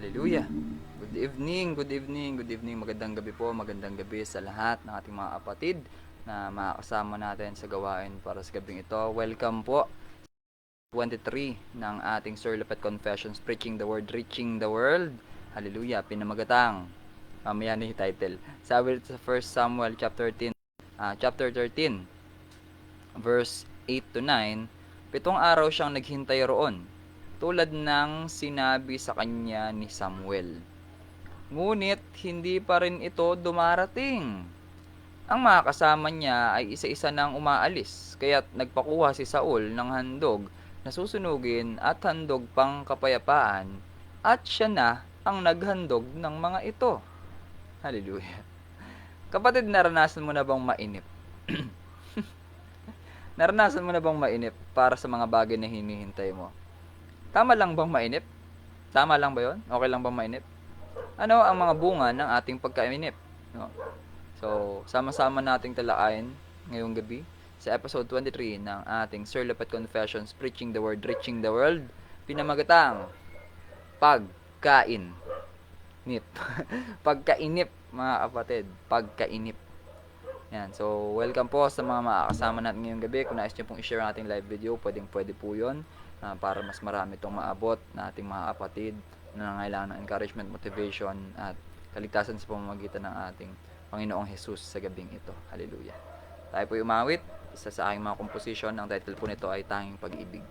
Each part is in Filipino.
Hallelujah. Good evening, good evening, good evening. Magandang gabi po, magandang gabi sa lahat ng ating mga kapatid na makakasama natin sa gawain para sa gabing ito. Welcome po 23 ng ating Sir Lupet Confessions, Preaching the Word, Reaching the World. Hallelujah, pinamagatang. Mamaya na yung title. Sabi sa 1 Samuel chapter 13, verse 8 to 9, 7 araw siyang naghintay roon, tulad ng sinabi sa kanya ni Samuel. Ngunit hindi pa rin ito dumarating. Ang mga kasama niya ay isa-isa nang umaalis, kaya't nagpakuha si Saul ng handog na susunugin at handog pang kapayapaan, at siya na ang naghandog ng mga ito. Hallelujah. Kapatid, naranasan mo na bang mainip? Naranasan mo na bang mainip para sa mga bagay na hinihintay mo? Tama lang bang mainip? Tama lang ba yon? Okay lang bang mainip? Ano ang mga bunga ng ating pagkainip? No? So, sama-sama nating talakayin ngayong gabi sa episode 23 ng ating Sir Lupet Confessions, Preaching the Word, Reaching the World, pinamagatang pagkain. Pagkainip, mga kapatid. Pagkainip. Yan. So, welcome po sa mga makakasama natin ngayong gabi. Kung nais nyo pong i-share ang ating live video, pwede po yun. Para mas marami itong maabot na ating mga kapatid na nangailangan ng encouragement, motivation, at kaligtasan sa pamamagitan ng ating Panginoong Jesus sa gabing ito. Hallelujah. Tayo po umawit. Isa sa aking mga composition, ang title po nito ay Tanging Pag-ibig.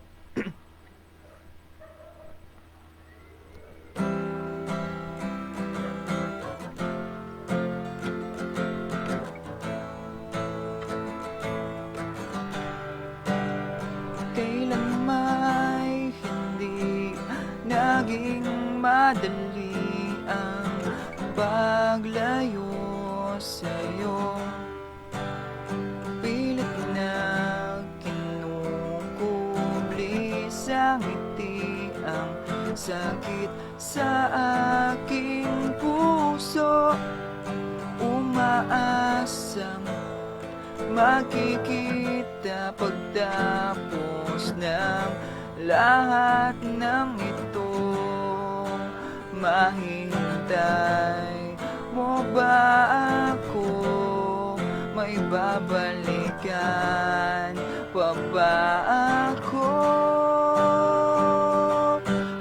Madali ang paglayo sa'yo, pilit na kinukubli sa ngiti ang sakit sa aking puso, umaasang makikita pagtapos ng lahat ng ito. Mahihintay mo ba ako? May babalikan pa ba ako?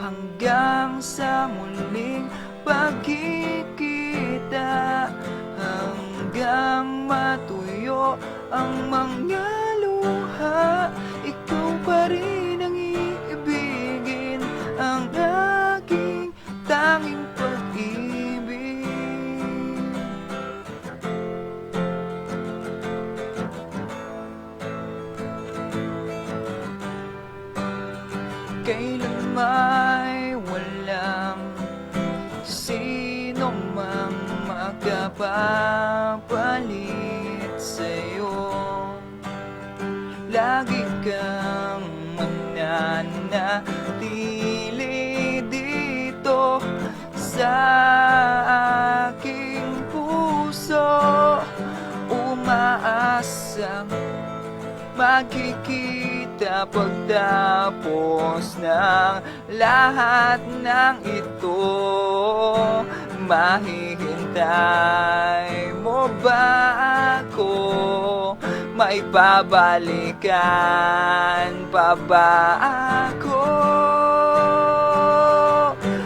Hanggang sa muling pagkikita, hanggang matuyo ang mga luha, ikaw pa rin ang iibigin, ang aking tanging pag-ibig. Kailan may walang sino mang makapapalit sa'yo. Lagi kang mananatili dito sa aking puso, umaasang makikita pagtapos ng lahat ng ito. Mahihintay mo ba ako? May babalikan pa ba ako?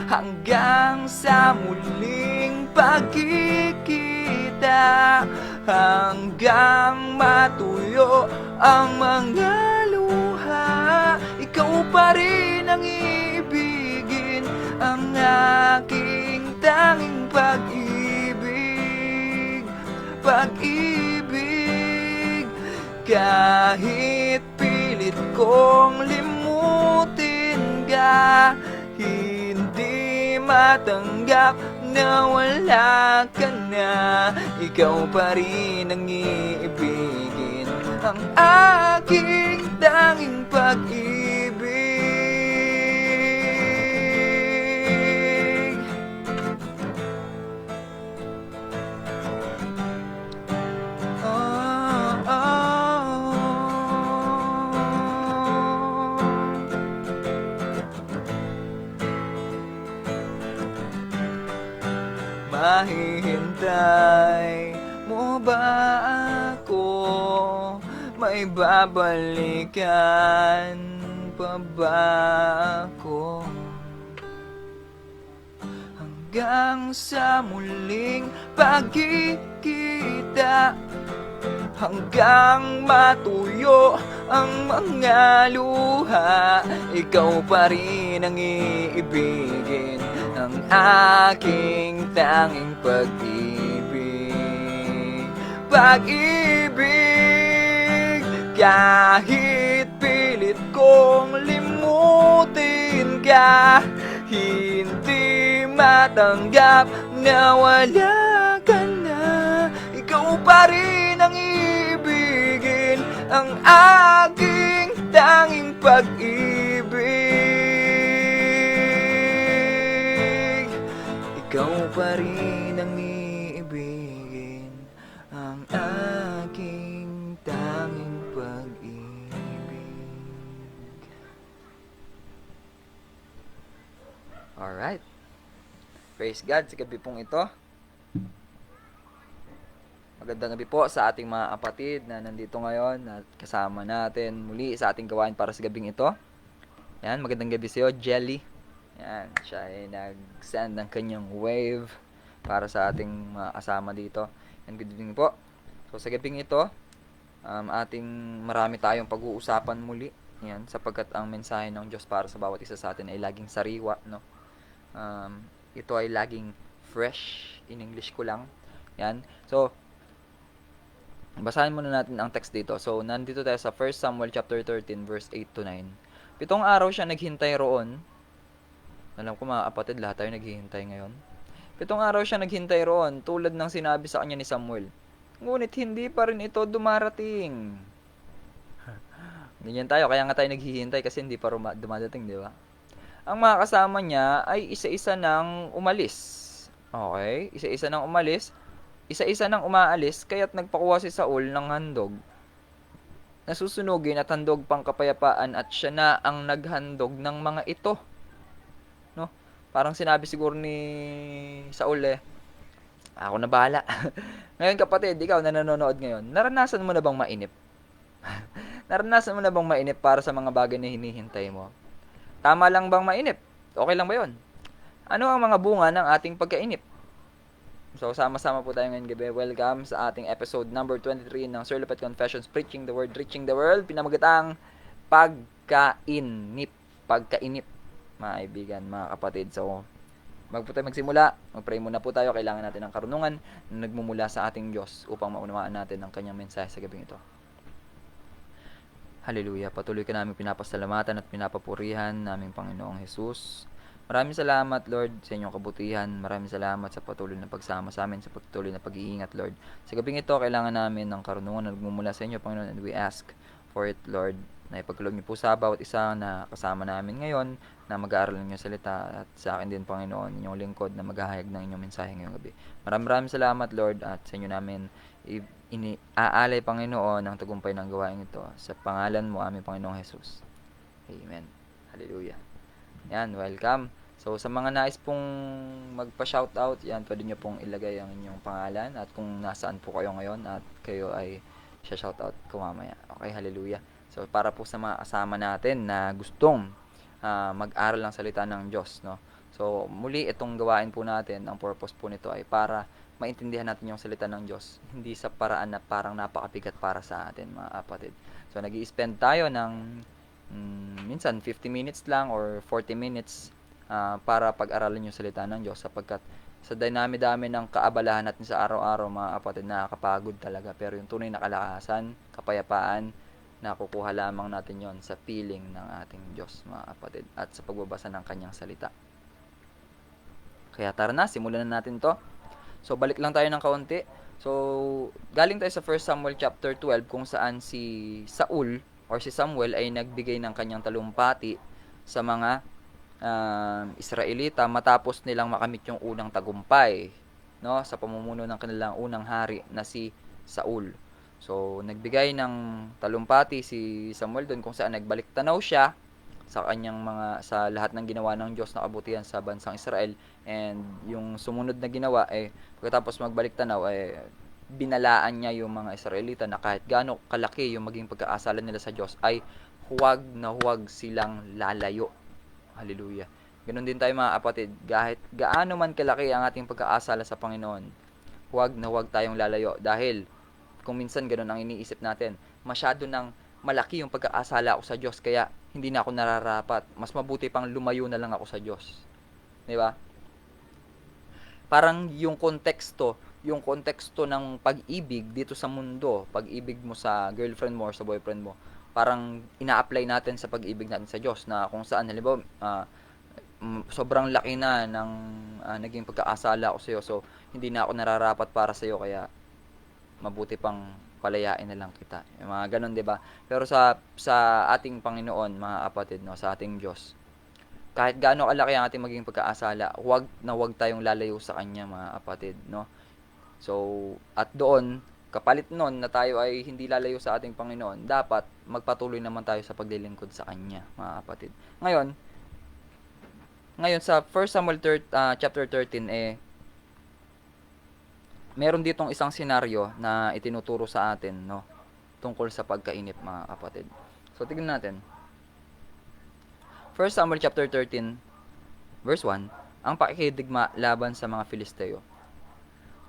Hanggang sa muling pagkikita, hanggang matuyo ang mga luha, ikaw pa rin ang iibigin, ang aking tanging pag-ibig. Pag-ibig, kahit pilit kong limutin ka, hindi matanggap na wala ka na, ikaw pa rin ang iibigin, ang aking tanging pag-ibig. Oh, oh. hinihintay mo ba ako? May babalikan pa ba ako? Hanggang sa muling pagkikita, hanggang matuyo ang mga luha, ikaw pa rin ang iibigin, ang aking tanging pag-ibig. Pag-ibig, kahit pilit kong limutin ka, hindi matanggap na wala ka na. Ikaw pa rin ang ibigin, ang aking tanging pag-ibig. Ikaw pa rin ang ibigin, ang aking tanging pag-ibig. Alright. Praise God sa gabi pong ito. Magandang gabi po sa ating mga kapatid na nandito ngayon at kasama natin muli sa ating gawain para sa gabing ito. Yan, magandang gabi sa iyo, Jelly. Yan, siya ay nag-send ng kanyang wave para sa ating mga kasama dito. Yan, good evening po. So sa gabing ito, marami tayong pag-uusapan muli. Yan, sapagkat ang mensahe ng Diyos para sa bawat isa sa atin ay laging sariwa, no? Ito ay laging fresh, in English ko lang. Yan. So, basahin muna natin ang text dito. So, nandito tayo sa 1 Samuel chapter 13 verse 8 to 9. 7 araw siya naghintay roon. Alam ko mga kapatid, lahat tayo naghihintay ngayon. 7 araw siya naghintay roon, tulad ng sinabi sa kanya ni Samuel. Ngunit hindi pa rin ito dumarating. Ganyan tayo, kaya nga tayo naghihintay kasi hindi pa dumadating, di ba? Ang mga kasama niya ay isa-isa nang umalis. Okay? Isa-isa nang umalis. Isa-isa nang umaalis, kaya't nagpakuha si Saul ng handog na susunugin at handog pang kapayapaan, at siya na ang naghandog ng mga ito. No? Parang sinabi siguro ni Saul ako na bahala. Ngayon kapatid, ikaw na nanonood ngayon, naranasan mo na bang mainip? Naranasan mo na bang mainip para sa mga bagay na hinihintay mo? Tama lang bang mainip? Okay lang ba yun? Ano ang mga bunga ng ating pagkainip? So, sama-sama po tayo ngayong gabi. Welcome sa ating episode number 23 ng Sir Lupet Confessions, Preaching the Word, Reaching the World. Pinamagatang pagkainip. Pagkainip, mga kaibigan, mga kapatid. So, magsimula. Mag-pray muna po tayo. Kailangan natin ng karunungan na nagmumula sa ating Diyos upang maunawaan natin ang kanyang mensahe sa gabing ito. Hallelujah. Patuloy ka namin pinapasalamatan at pinapapurihan naming Panginoong Jesus. Maraming salamat, Lord, sa inyong kabutihan. Maraming salamat sa patuloy na pagsama sa amin, sa patuloy na pag-iingat, Lord. Sa gabing ito, kailangan namin ng karunungan na nagmumula sa inyo, Panginoon, and we ask for it, Lord, na ipagkaloob niyo po sa bawat isa na kasama namin ngayon, na mag-aaral ng inyong salita, at sa akin din, Panginoon, inyong lingkod na maghahayag ng inyong mensahe ngayong gabi. Maraming salamat, Lord, at sa inyo namin aalay, Panginoon, ang tagumpay ng gawain ito. Sa pangalan mo, aming Panginoong Jesus. Amen. Hallelujah. Yan, welcome. So, sa mga nais pong magpa-shoutout, yan, pwede nyo pong ilagay ang inyong pangalan at kung nasaan po kayo ngayon at kayo ay shoutout ko mamaya. Okay, hallelujah. So, para po sa mga kasama natin na gustong mag-aral ng salita ng Diyos, no? So, muli itong gawain po natin, ang purpose po nito ay para maintindihan natin yung salita ng Diyos, hindi sa paraan na parang napakabigat para sa atin, mga kapatid. So, nag-i-spend tayo ng minsan 50 minutes lang or 40 minutes para pag-aralan yung salita ng Diyos, sapagkat sa dami-dami ng kaabalahan natin sa araw-araw, mga kapatid, nakakapagod talaga. Pero yung tunay na kalakasan, kapayapaan, nakukuha lamang natin yon sa piling ng ating Diyos, mga kapatid, at sa pagbabasa ng kanyang salita. Kaya tara na, simulan na natin to. So, balik lang tayo ng kaunti. So, galing tayo sa 1 Samuel chapter 12 kung saan si Saul or si Samuel ay nagbigay ng kanyang talumpati sa mga Israelita matapos nilang makamit yung unang tagumpay, no, sa pamumuno ng kanilang unang hari na si Saul. So, nagbigay ng talumpati si Samuel doon kung saan nagbalik tanaw siya sa kanyang sa lahat ng ginawa ng Diyos na kabutihan sa bansang Israel, and yung sumunod na ginawa pagkatapos magbalik tanaw binalaan niya yung mga Israelita na kahit gaano kalaki yung maging pagkakasala nila sa Diyos ay huwag na huwag silang lalayo. Hallelujah. Ganun din tayo mga kapatid, kahit gaano man kalaki ang ating pagkakasala sa Panginoon, huwag na huwag tayong lalayo dahil kung minsan ganun ang iniisip natin, masyado nang malaki yung pagkakasala ako sa Diyos kaya hindi na ako nararapat. Mas mabuti pang lumayo na lang ako sa Diyos. Di ba? Parang yung konteksto ng pag-ibig dito sa mundo, pag-ibig mo sa girlfriend mo or sa boyfriend mo, parang ina-apply natin sa pag-ibig natin sa Diyos na kung saan halimbawa sobrang laki na ng naging pagkakasala ko sa iyo, so hindi na ako nararapat para sa iyo kaya mabuti pang palayain na lang kita. Yung mga ganun, 'di ba? Pero sa ating Panginoon, mga kapatid, no, sa ating Diyos, kahit gaano kalaki ang ating maging pagkakasala, huwag na huwag tayong lalayo sa kanya, mga kapatid, no? So, at doon, kapalit noon na tayo ay hindi lalayo sa ating Panginoon, dapat magpatuloy naman tayo sa paglilingkod sa kanya, mga kapatid. Ngayon sa 1 Samuel chapter 13 meron ditong isang senaryo na itinuturo sa atin, no, tungkol sa pagkainip, mga kapatid. So tingnan natin. 1 Samuel chapter 13 verse 1, ang pakikidigma laban sa mga Filisteo.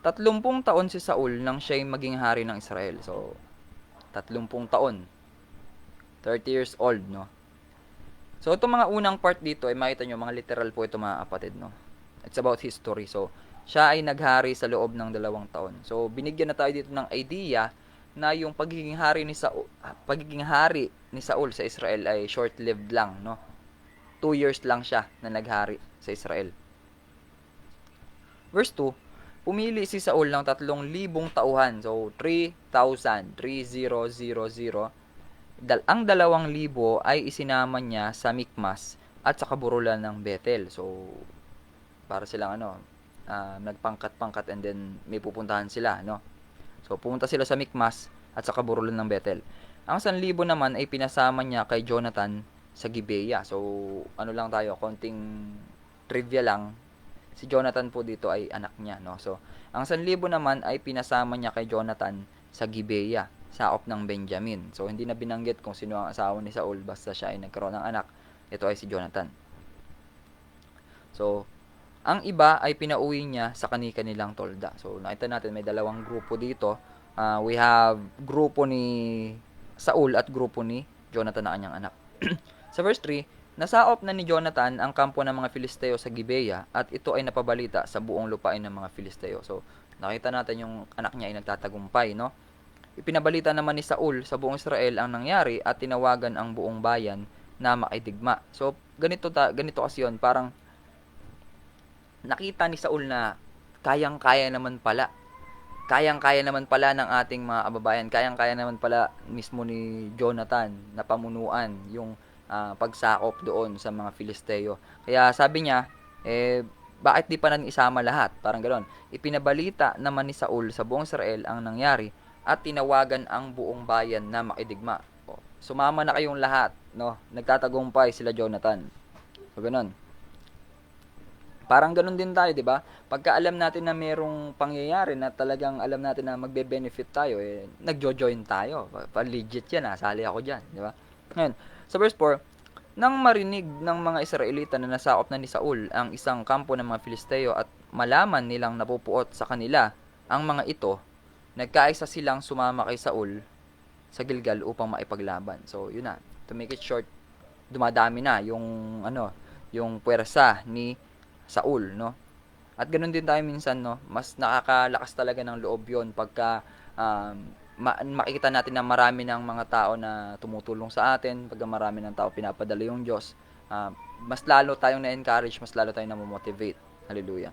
30 taon si Saul nang siya'y maging hari ng Israel. So 30 taon. 30 years old, no. So, itong mga unang part dito ay makita nyo, mga literal po ito, mga kapatid, no. It's about history. So, siya ay naghari sa loob ng 2 taon. So, binigyan na tayo dito ng idea na yung pagiging hari ni Saul sa Israel ay short-lived lang, no. 2 years lang siya na naghari sa Israel. Verse 2, pumili si Saul ng 3,000 tauhan. So, 3,000, 3,000. Ang 2,000 ay isinama niya sa Mikmas at sa kaburulan ng Bethel. So, para silang nagpangkat-pangkat and then may pupuntahan sila, no? So, pumunta sila sa Mikmas at sa kaburulan ng Bethel. Ang 1,000 naman ay pinasama niya kay Jonathan sa Gibeah. So, lang tayo, konting trivia lang. Si Jonathan po dito ay anak niya, no? So, ang 1,000 naman ay pinasama niya kay Jonathan sa Gibeah, saop ng Benjamin. So, hindi na binanggit kung sino ang asawa ni Saul, basta siya ay nagkaroon ng anak. Ito ay si Jonathan. So, ang iba ay pinauwi niya sa kani-kanilang tolda. So, nakita natin may dalawang grupo dito. We have grupo ni Saul at grupo ni Jonathan na kanyang anak. Sa verse 3, nasaop na ni Jonathan ang kampo ng mga Filisteo sa Gibeah at ito ay napabalita sa buong lupain ng mga Filisteo. So, nakita natin yung anak niya ay nagtatagumpay, no? Ipinabalita naman ni Saul sa buong Israel ang nangyari at tinawagan ang buong bayan na makidigma. So, ganito kasi yun, parang nakita ni Saul na kayang-kaya naman pala. Kayang-kaya naman pala ng ating mga kababayan. Kayang-kaya naman pala mismo ni Jonathan na pamunuan yung pagsakop doon sa mga Filisteo. Kaya sabi niya, bakit di pa natin isama lahat? Parang gano'n. Ipinabalita naman ni Saul sa buong Israel ang nangyari at tinawagan ang buong bayan na makidigma. Sumama na kayong lahat, no? Nagtatagumpay sila Jonathan. So, ganun. Parang ganun din tayo, di ba? Pagka alam natin na merong pangyayari na talagang alam natin na magbe-benefit tayo, nagjo-join tayo. Legit yan, sali ako dyan, di ba? Ngayon, sa verse 4, nang marinig ng mga Israelita na nasakop na ni Saul ang isang kampo ng mga Filisteo at malaman nilang napupuot sa kanila ang mga ito, nagkaisa silang sumama kay Saul sa Gilgal upang maipaglaban. So, yun na. To make it short, dumadami na yung puwersa ni Saul, no? At ganoon din tayo minsan, no? Mas nakakalakas talaga ng loob yon pagka makikita natin na marami ng mga tao na tumutulong sa atin, pagka marami ng tao pinapadala yung Diyos. Mas lalo tayong na-encourage, mas lalo tayong na-motivate. Hallelujah.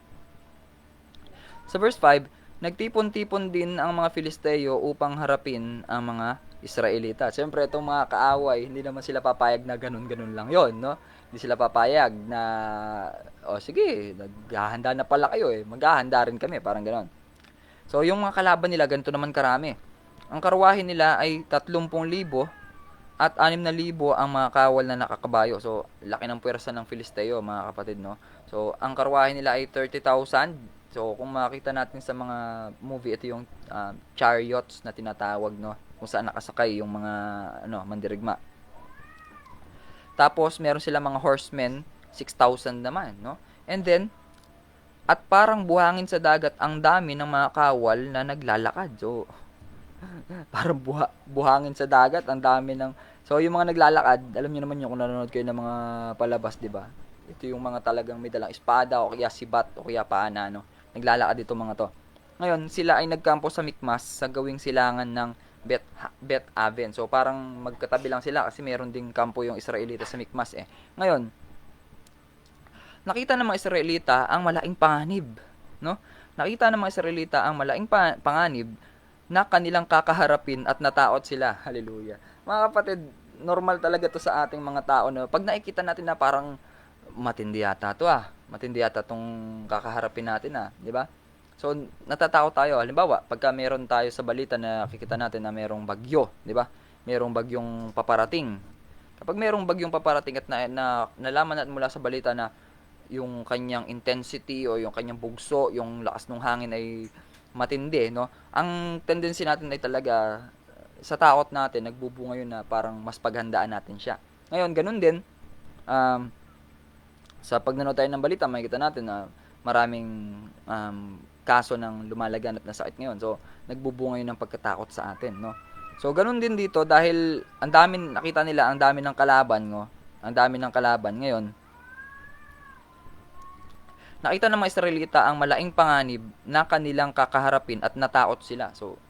Sa verse 5, nagtipon-tipon din ang mga Filisteo upang harapin ang mga Israelita. Siyempre, itong mga kaaway, hindi naman sila papayag na ganun-ganun lang yon, no? Hindi sila papayag na, sige, naghahanda na pala kayo maghahanda rin kami, parang ganun. So, yung mga kalaban nila, ganito naman karami. Ang karwahe nila ay 30,000, at 6,000 ang mga kawal na nakakabayo. So, laki ng puwersa ng Filisteo, mga kapatid, no? So, ang karwahe nila ay 30,000. So, kung makita natin sa mga movie, ito yung chariots na tinatawag, no? Kung saan nakasakay yung mga mandirigma. Tapos, meron sila mga horsemen, 6,000 naman, no? And then, at parang buhangin sa dagat, ang dami ng mga kawal na naglalakad. So, parang buhangin sa dagat, ang dami ng... So, yung mga naglalakad, alam niyo naman yung kung nanonood kayo ng mga palabas, di ba? Ito yung mga talagang may dalang espada, o kaya sibat, o kaya paana, no? Naglalakad ito mga to. Ngayon, sila ay nagkampo sa Mikmas sa gawing silangan ng Bet Aven. So, parang magkatabi lang sila kasi meron ding kampo yung Israelita sa Mikmas eh. Ngayon, nakita ng mga Israelita ang malaking panganib, no? Nakita ng mga Israelita ang malaking panganib na kanilang kakaharapin at natakot sila. Hallelujah. Mga kapatid, normal talaga to sa ating mga tao, no? Pag nakikita natin na parang matindi yata to matindi yata tong kakaharapin natin di ba? So, natatakot tayo. Halimbawa, pagka meron tayo sa balita na nakikita natin na merong bagyo, di ba? Merong bagyong paparating. Kapag merong bagyong paparating at nalaman natin mula sa balita na yung kanyang intensity o yung kanyang bugso, yung lakas ng hangin ay matindi, no? Ang tendency natin ay talaga sa takot natin, nagbubunga yun na parang mas paghandaan natin siya. Ngayon, ganun din, sa pag nanood tayo ng balita, makikita natin na maraming kaso ng lumalaganap na sakit ngayon. So, nagbubunga yun ng pagkatakot sa atin, no? So, ganun din dito dahil ang dami, nakita nila, ang dami ng kalaban, no? Ang dami ng kalaban. Ngayon, nakita ng mga Israelita ang malaking panganib na kanilang kakaharapin at natakot sila. So,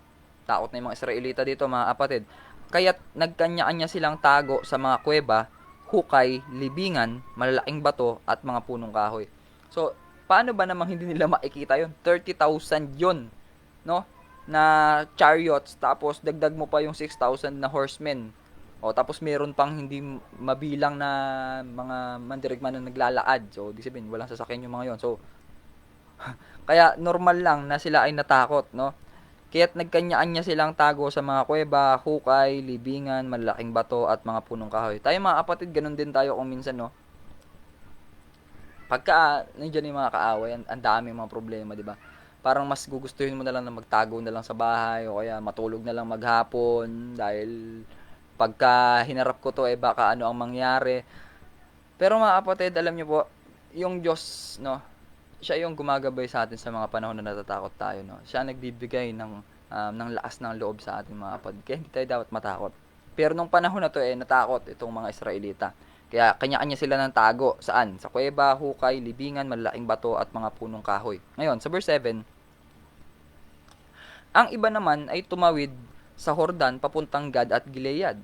takot na yung mga Israelita dito, mga kapatid. Kaya't nagkanya-anya silang tago sa mga kuweba, hukay, libingan, malalaking bato at mga punong kahoy. So, paano ba namang hindi nila makikita yun? 30,000 yun, no? Na chariots, tapos dagdag mo pa yung 6,000 na horsemen. O, tapos meron pang hindi mabilang na mga mandirigma na naglalakad. So, di sabihin, walang sasakyan yung mga yon. So, kaya normal lang na sila ay natakot, no? Kaya't nagkanyaan niya silang tago sa mga kuweba, hukay, libingan, malalaking bato at mga punong kahoy. Tayo mga kapatid, ganun din tayo kung minsan, no? Pagka nandiyan yung mga kaaway, ang dami mga problema, di ba? Parang mas gugustuhin mo na lang na magtago na lang sa bahay o kaya matulog na lang maghapon dahil pagka hinarap ko to baka ano ang mangyari. Pero mga kapatid, alam niyo po, yung Diyos, no, siya yung gumagabay sa atin sa mga panahon na natatakot tayo, no. Siya nagbibigay ng lakas ng loob sa ating mga kapatid. Kaya hindi tayo dapat matakot. Pero nung panahon na to natakot itong mga Israelita. Kaya kanya-kanya sila ng tago. Saan? Sa kuweba, hukay, libingan, malalaking bato at mga punong kahoy. Ngayon, sa verse 7, ang iba naman ay tumawid sa Hordan papuntang Gad at Gilead.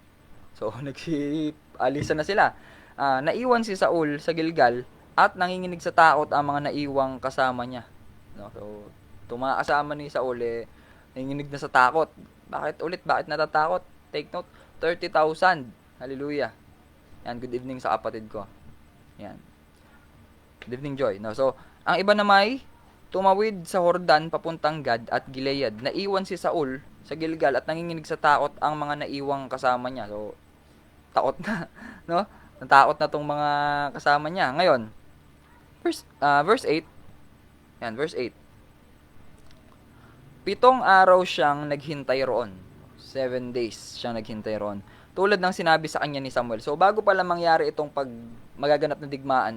So, nagsialisan na sila. Naiwan si Saul sa Gilgal at nanginginig sa takot ang mga naiwang kasama niya. No? So, itong mga kasama ni Saul nanginginig na sa takot. Bakit ulit? Bakit natatakot? Take note, 30,000. Hallelujah. Yan, good evening sa kapatid ko. Yan. Good evening, Joy. No, so, ang iba naman tumawid sa Hordan papuntang Gad at Gilead. Naiwan si Saul sa Gilgal at nanginginig sa takot ang mga naiwang kasama niya. So, takot na, no? Natakot na tong mga kasama niya. Ngayon, verse 8. Yan, verse 8. 7 araw siyang naghintay roon. 7 days siyang naghintay roon. Tulad ng sinabi sa kanya ni Samuel. So, bago pala mangyari itong magaganap na digmaan,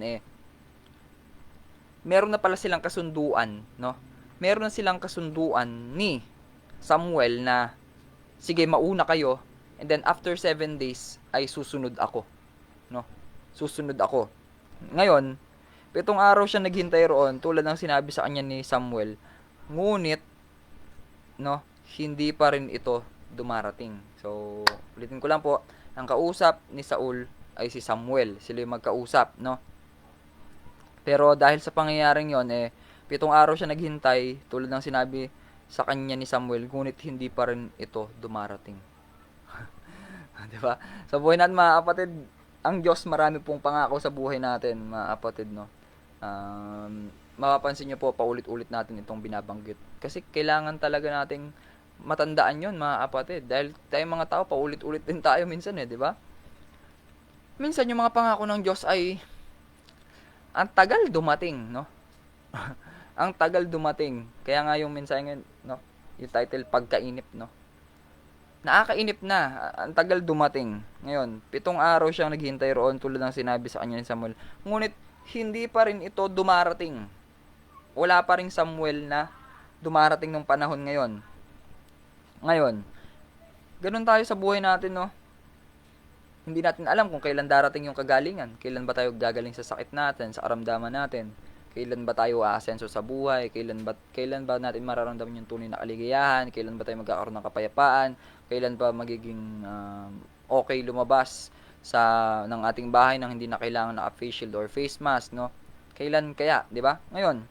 meron na pala silang kasunduan, no? Meron na silang kasunduan ni Samuel na, sige, mauna kayo, and then after 7 days, ay susunod ako, no? Susunod ako. Ngayon, 7 araw siya naghintay roon, tulad ng sinabi sa kanya ni Samuel, ngunit, no, hindi pa rin ito dumarating. So, ulitin ko lang po, ang kausap ni Saul ay si Samuel. Sila yung magkausap, no? Pero dahil sa pangyayaring yon 7 araw siya naghintay, tulad ng sinabi sa kanya ni Samuel, ngunit hindi pa rin ito dumarating. 'Di ba? Sa buhay natin, mga kapatid, ang Diyos marami pong pangako sa buhay natin, mga kapatid, no? Mapapansin niyo po, paulit-ulit natin itong binabanggit. Kasi kailangan talaga nating matandaan yun, mga kapatid. Dahil tayong mga tao, paulit-ulit din tayo minsan di ba? Minsan yung mga pangako ng Diyos ay ang tagal dumating, no? Ang tagal dumating. Kaya nga yung mensahe ngayon, no? Yung title, pagkainip, no? Nakakainip na. Ang tagal dumating. Ngayon, 7 araw siyang naghihintay roon tulad ng sinabi sa kanya ni Samuel. Ngunit, hindi pa rin ito dumarating. Wala pa rin Samuel na dumarating ng panahon ngayon. Ngayon, ganun tayo sa buhay natin, no? Hindi natin alam kung kailan darating yung kagalingan. Kailan ba tayo gagaling sa sakit natin, sa karamdaman natin. Kailan ba tayo aasenso sa buhay? Kailan ba natin mararamdaman yung tunay na kaligayahan? Kailan ba tayo magkakaroon ng kapayapaan? Kailan ba magiging okay lumabas ng ating bahay nang hindi na kailangan ng face shield or face mask, no? Kailan kaya, 'di ba? Ngayon,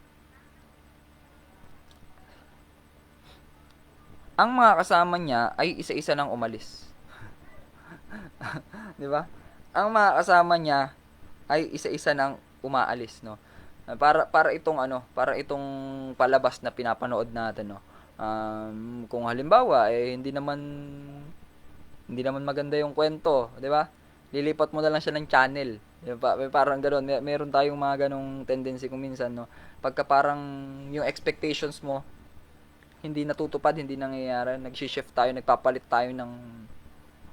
ang mga kasama niya ay isa-isa nang umalis. 'Di ba? Ang mga kasama niya ay isa-isa nang umaalis, no? Para itong palabas na pinapanood natin, no. Kung halimbawa hindi naman maganda yung kwento, 'di ba? Lilipat mo na lang siya ng channel. 'Di ba? Parang ganoon. Meron tayong mga ganong tendency kung minsan, no. Pagka parang yung expectations mo hindi natutupad, hindi nangyayari, nagshi-shift tayo, nagpapalit tayo ng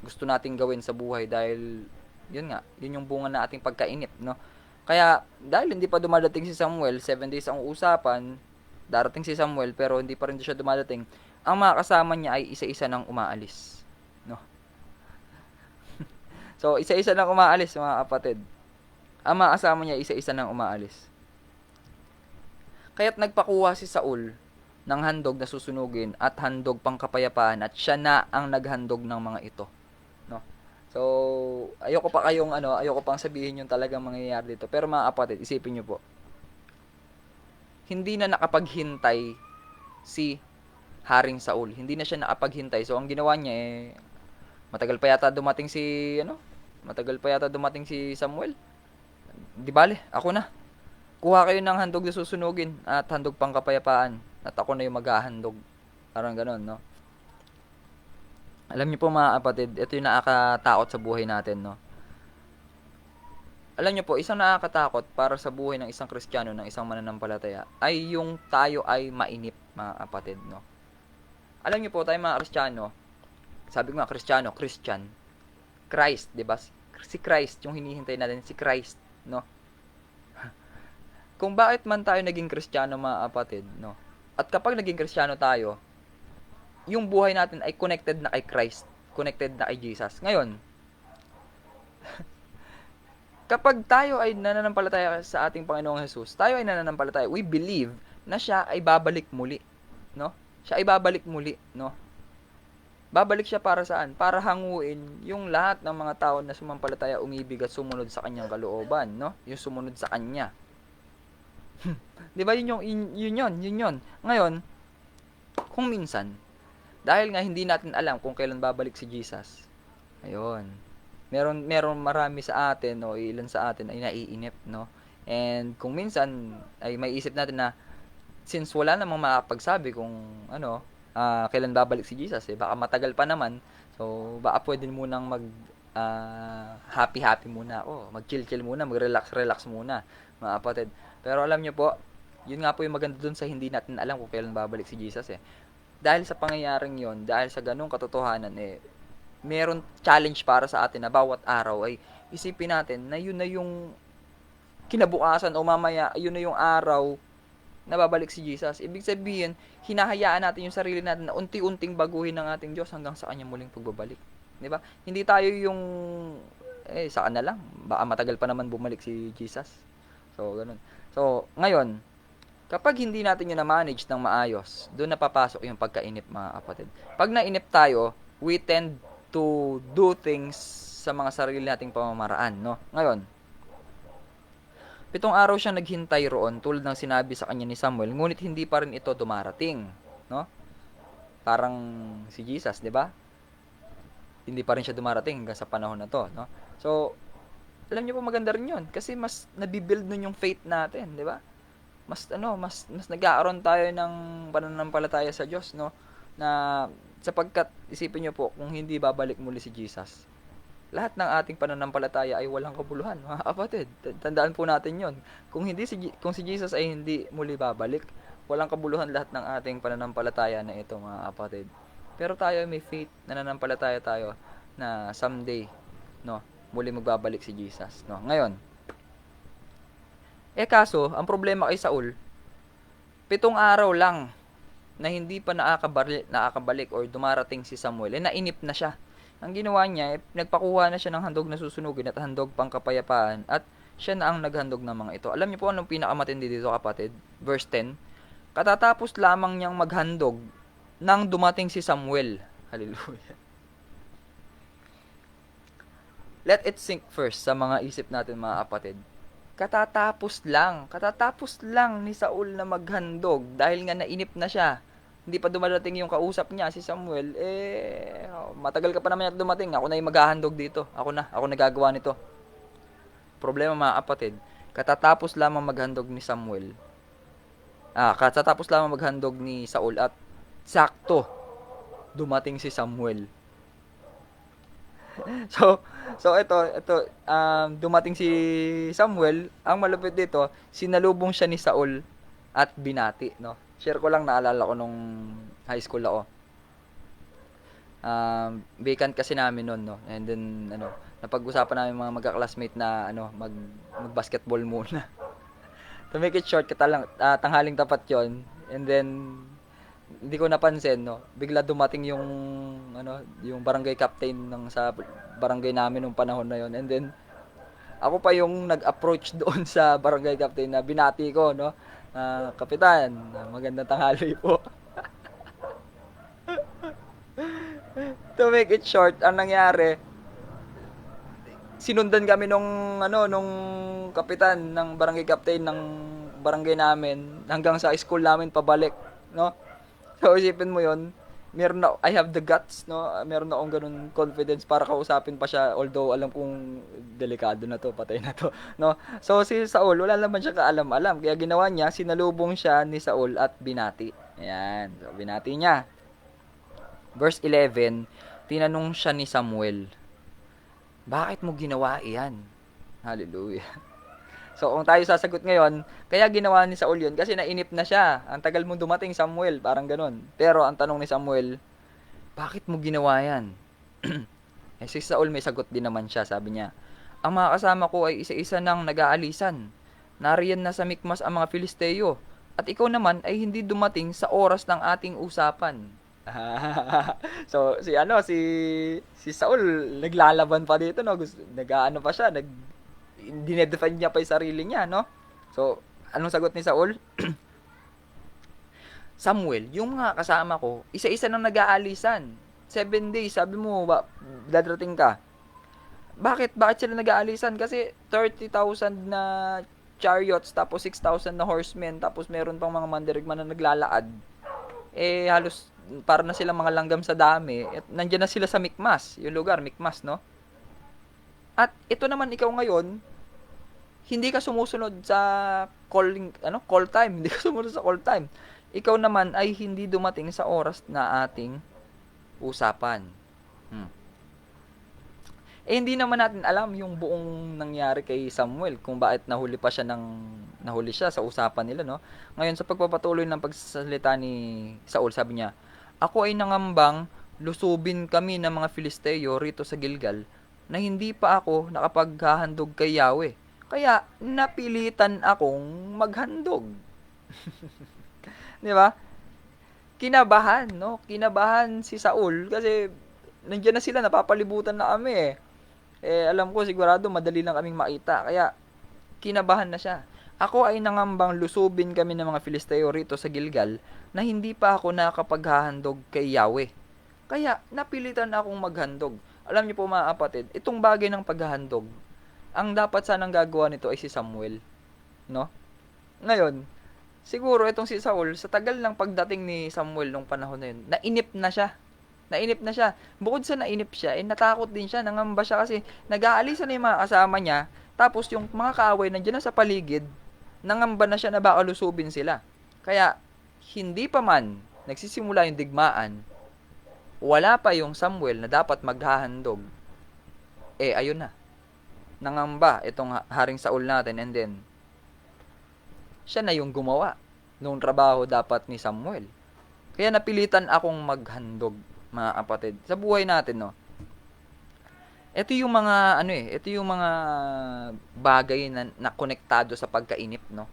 gusto nating gawin sa buhay dahil yun yung bunga na ating pagkainip, no? Kaya dahil hindi pa dumadating si Samuel, 7 days ang usapan, darating si Samuel pero hindi pa rin siya dumadating. Ang mga kasama niya ay isa-isa nang umaalis, no? So isa-isa nang umaalis, mga kapatid. Ang mga kasama niya isa-isa nang umaalis. Kaya't nagpakuha si Saul ng handog na susunugin at handog pang kapayapaan at siya na ang naghandog ng mga ito, no? So, ayoko pang sabihin yung talagang mangyayari dito. Pero mga kapatid, isipin niyo po. Hindi na nakapaghintay si Haring Saul. Hindi na siya nakapaghintay. So, ang ginawa niya matagal pa yata dumating si Samuel. Di bale, ako na. Kuha kayo ng handog na susunugin at handog pang kapayapaan. At ako na yung maghahandog. Parang ganoon, no? Alam niyo po mga kapatid, ito yung nakakatakot sa buhay natin, no? Alam niyo po, isang nakakatakot para sa buhay ng isang Kristiyano, ng isang mananampalataya, ay yung tayo ay mainip, mga kapatid, no? Alam niyo po, tayo mga Kristiyano, sabi ko nga, Christian, Christ, di ba? Si Christ, yung hinihintay natin, si Christ, no? Kung bakit man tayo naging Kristiyano, mga kapatid, no? At kapag naging Kristiyano tayo, yung buhay natin ay connected na kay Christ, connected na kay Jesus. Ngayon, kapag tayo ay nananampalataya sa ating Panginoong Jesus, tayo ay nananampalataya, we believe na siya ay babalik muli, no? Siya ay babalik muli, no? Babalik siya para saan? Para hanguin yung lahat ng mga tao na sumampalataya, umibig at sumunod sa kanyang kalooban, no? Yung sumunod sa kanya. 'Di ba yun. Ngayon, kung minsan, dahil nga hindi natin alam kung kailan babalik si Jesus. Ayun. Meron marami sa atin o ilan sa atin ay naiinip, no? And kung minsan ay may isip natin na since wala namang makapagsabi kung kailan babalik si Jesus, baka matagal pa naman. So baka pwede munang happy muna ako, mag-chill muna, mag-relax muna, mga kapatid. Pero alam niyo po, yun nga po yung maganda dun sa hindi natin alam kung kailan babalik si Jesus Dahil sa pangyayaring yon, dahil sa ganung katotohanan meron challenge para sa atin na bawat araw ay isipin natin na yun na yung kinabukasan o mamaya yun na yung araw na babalik si Jesus. Ibig sabihin, hinahayaan natin yung sarili natin na unti-unting baguhin ng ating Diyos hanggang sa kanyang muling pagbabalik. 'Di ba? Hindi tayo yung saan na lang, baka matagal pa naman bumalik si Jesus. So, ganun. So, ngayon, kapag hindi natin yun na-manage ng maayos, doon napapasok yung pagkainip, mga kapatid. Pag nainip tayo, we tend to do things sa mga sarili nating pamamaraan, no? Ngayon, 7 araw siyang naghintay roon tulad ng sinabi sa kanya ni Samuel, ngunit hindi pa rin ito dumarating, no? Parang si Jesus, 'di ba? Hindi pa rin siya dumarating hanggang sa panahon na 'to, no? So, alam niyo po maganda rin 'yon kasi mas nabibuild nun yung faith natin, 'di ba? Mas nag-aaron tayo ng pananampalataya sa Diyos, no? Na Sapagkat, isipin nyo po, kung hindi babalik muli si Jesus, lahat ng ating pananampalataya ay walang kabuluhan, mga kapatid. Tandaan po natin yon. Kung si Jesus ay hindi muli babalik, walang kabuluhan lahat ng ating pananampalataya na ito, mga kapatid. Pero tayo ay may faith, nananampalataya tayo na someday, no, muli magbabalik si Jesus, no. Ngayon, kaso, ang problema kay Saul, 7 araw lang na hindi pa nakakabalik or dumarating si Samuel, nainip na siya. Ang ginawa niya, nagpakuha na siya ng handog na susunugin at handog pang kapayapaan, at siya na ang naghandog ng mga ito. Alam niyo po anong pinakamatindi dito, kapatid? Verse 10, katatapos lamang niyang maghandog nang dumating si Samuel. Hallelujah. Let it sink first sa mga isip natin, mga kapatid. Katatapos lang ni Saul na maghandog dahil nga nainip na siya. Hindi pa dumadating yung kausap niya, si Samuel. Matagal ka pa naman at dumating. Ako na yung maghahandog dito. Ako nagagawa nito. Problema, mga kapatid, katatapos lamang maghandog ni Saul at sakto dumating si Samuel. So ito dumating si Samuel. Ang malupit dito, sinalubong siya ni Saul at binati, no. Share ko lang, naalala ko nung high school ako. Vacant kasi namin noon, no. And then napag-usapan namin mga magka-classmate na mag-basketball muna. To make it short, tanghaling tapat 'yon. And then hindi ko napansin, no, bigla dumating yung barangay captain sa barangay namin nung panahon na yon. And then ako pa yung nag-approach doon sa barangay captain na binati ko, no. Kapitan, magandang tanghali po. To make it short, ang nangyari, sinundan kami nung kapitan ng barangay captain ng barangay namin hanggang sa school namin pabalik, no. So isipin mo yon, I have the guts, no. Meron akong ganun confidence para kausapin pa siya, although alam kong delikado na to, patay na to, no. So si Saul, wala naman siya kaalam-alam, kaya ginawa niya, sinalubong siya ni Saul at binati. Ayan, so binati niya. Verse 11, tinanong siya ni Samuel, bakit mo ginawa iyan? Hallelujah. So, kung tayo sasagot ngayon, kaya ginawa ni Saul yun kasi nainip na siya. Ang tagal mo dumating, Samuel, parang ganun. Pero ang tanong ni Samuel, bakit mo ginawa yan? Si Saul may sagot din naman siya, sabi niya, ang mga kasama ko ay isa-isa nang nag-aalisan. Nariyan na sa Mikmas ang mga Filisteo, at ikaw naman ay hindi dumating sa oras ng ating usapan. So, si Saul, naglalaban pa dito, no? Nag-aano pa siya, dinedefend niya pa yung sarili niya, no? So, anong sagot ni Saul? Samuel, yung mga kasama ko, isa-isa nang nag-aalisan. 7 days, sabi mo, dadating ka. Bakit sila nag-aalisan? Kasi 30,000 na chariots, tapos 6,000 na horsemen, tapos meron pang mga mandirigma na naglalaad. Halos para na silang mga langgam sa dami. At nandiyan na sila sa Mikmas, yung lugar, Mikmas, no? At ito naman, ikaw ngayon, hindi ka sumusunod sa call time. Hindi ka sumunod sa call time. Ikaw naman ay hindi dumating sa oras na ating usapan. Hindi naman natin alam yung buong nangyari kay Samuel, kung bakit nahuli siya sa usapan nila, no? Ngayon, sa pagpapatuloy ng pagsasalita ni Saul, sabi niya, ako ay nangambang lusubin kami ng mga Filisteo rito sa Gilgal na hindi pa ako nakapaghahandog kay Yahweh. Kaya napilitan akong maghandog. 'Di ba? Kinabahan, no? Kinabahan si Saul kasi nandiyan na sila, napapalibutan na kami. Alam ko sigurado madali lang kaming makita. Kaya kinabahan na siya. Ako ay nangambang lusubin kami ng mga Filisteo rito sa Gilgal na hindi pa ako nakapaghahandog kay Yahweh. Kaya napilitan akong maghandog. Alam niyo po, mga kapatid, itong bagay ng paghahandog, ang dapat sanang gagawa nito ay si Samuel, no? Ngayon, siguro itong si Saul, sa tagal ng pagdating ni Samuel nung panahon na yun, nainip na siya. Bukod sa nainip siya, natakot din siya, nangamba siya kasi nag-aalisan na yung mga kasama niya, tapos yung mga kaaway nandiyan na sa paligid, nangamba na siya na baka lusubin sila. Kaya, hindi pa man nagsisimula yung digmaan, wala pa yung Samuel na dapat maghahandog, ayun na, nangamba itong Haring Saul natin, and then, siya na yung gumawa nung trabaho dapat ni Samuel. Kaya napilitan akong maghandog, mga kapatid. Sa buhay natin, no, ito yung mga, ito yung mga bagay na konektado sa pagkainip, no.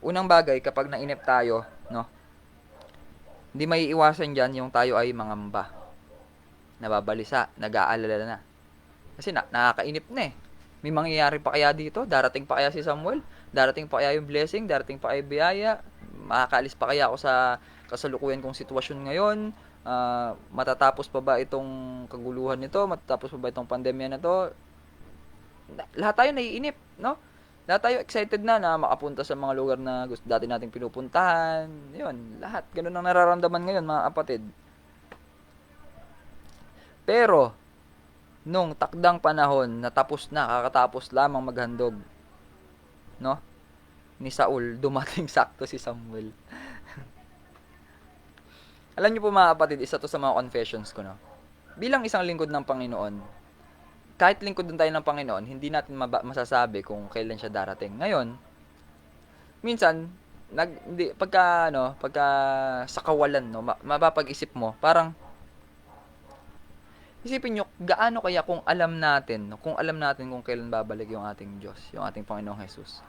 Unang bagay, kapag nainip tayo, no, hindi may iwasan dyan yung tayo ay mangamba, nababalisa, nag-aalala na. Kasi nakakainip na eh. May mangyayari pa kaya dito? Darating pa kaya si Samuel? Darating pa kaya yung blessing? Darating pa kaya biyaya? Makakaalis pa kaya ako sa kasalukuyan kong sitwasyon ngayon? Matatapos pa ba itong kaguluhan nito? Matatapos pa ba itong pandemya na to? Lahat tayo naiinip, no? Lahat tayo excited na makapunta sa mga lugar na gusto dati nating pinupuntahan. Yun, lahat. Ganun ang nararamdaman ngayon, mga kapatid. Pero, nung takdang panahon na kakatapos lamang maghandog, no, ni Saul, dumating sakto si Samuel. Alam niyo po, mga kapatid, isa to sa mga confessions ko, no. Bilang isang lingkod ng Panginoon, kahit lingkod din tayo ng Panginoon, hindi natin masasabi kung kailan siya darating. Ngayon, minsan, pagka sa kawalan, no, mapapag-isip mo, parang, isipin nyo, gaano kaya kung alam natin kung kailan babalik yung ating Diyos, yung ating Panginoong Jesus.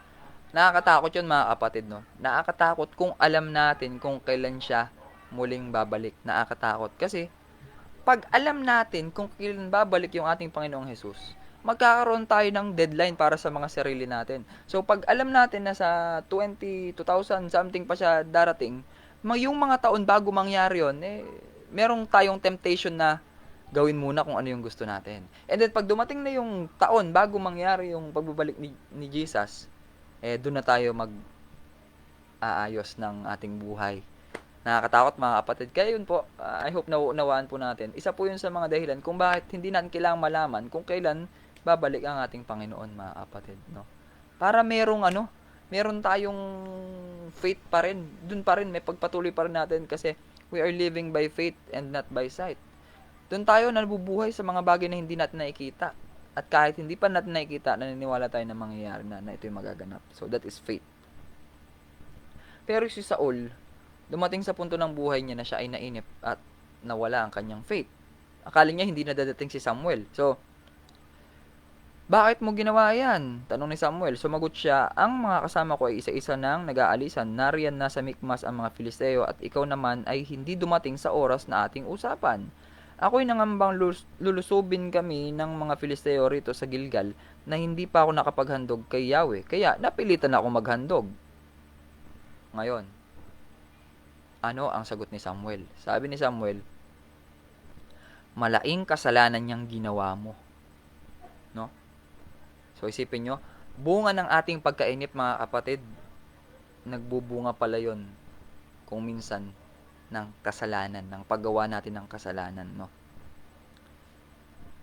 Nakakatakot yun, mga kapatid, no? Nakakatakot kung alam natin kung kailan siya muling babalik. Nakakatakot. Kasi, pag alam natin kung kailan babalik yung ating Panginoong Jesus, magkakaroon tayo ng deadline para sa mga sarili natin. So, pag alam natin na sa 2000 something pa siya darating, yung mga taon bago mangyari yun, merong tayong temptation na gawin muna kung ano yung gusto natin. And then, pag dumating na yung taon bago mangyari yung pagbabalik ni Jesus, doon na tayo mag-aayos ng ating buhay. Nakakatakot, mga kapatid. Kaya yun po, I hope nauunawaan po natin. Isa po yun sa mga dahilan kung bakit hindi natin kailangang malaman kung kailan babalik ang ating Panginoon, mga kapatid, no? Para meron tayong faith pa rin. Dun pa rin, may pagpatuloy pa rin natin kasi we are living by faith and not by sight. Dun tayo nabubuhay sa mga bagay na hindi natin nakikita. At kahit hindi pa natin nakikita, naniniwala tayo na mangyayari na ito yung magaganap. So, that is faith. Pero si Saul, dumating sa punto ng buhay niya na siya ay nainip at nawala ang kanyang faith. Akala niya hindi na dadating si Samuel. So, bakit mo ginawa yan? Tanong ni Samuel. Sumagot siya, ang mga kasama ko ay isa-isa nang nag-aalisan. Nariyan na sa Mikmas ang mga Filisteo at ikaw naman ay hindi dumating sa oras na ating usapan. Ako'y nangambang lulusubin kami ng mga Filisteo rito sa Gilgal na hindi pa ako nakapaghandog kay Yahweh. Kaya napilitan ako maghandog. Ngayon, ano ang sagot ni Samuel? Sabi ni Samuel, malaking kasalanan niyang ginawa mo. No? So isipin nyo, bunga ng ating pagkainip, mga kapatid, nagbubunga pala yon kung minsan ng kasalanan, ng paggawa natin ng kasalanan, no?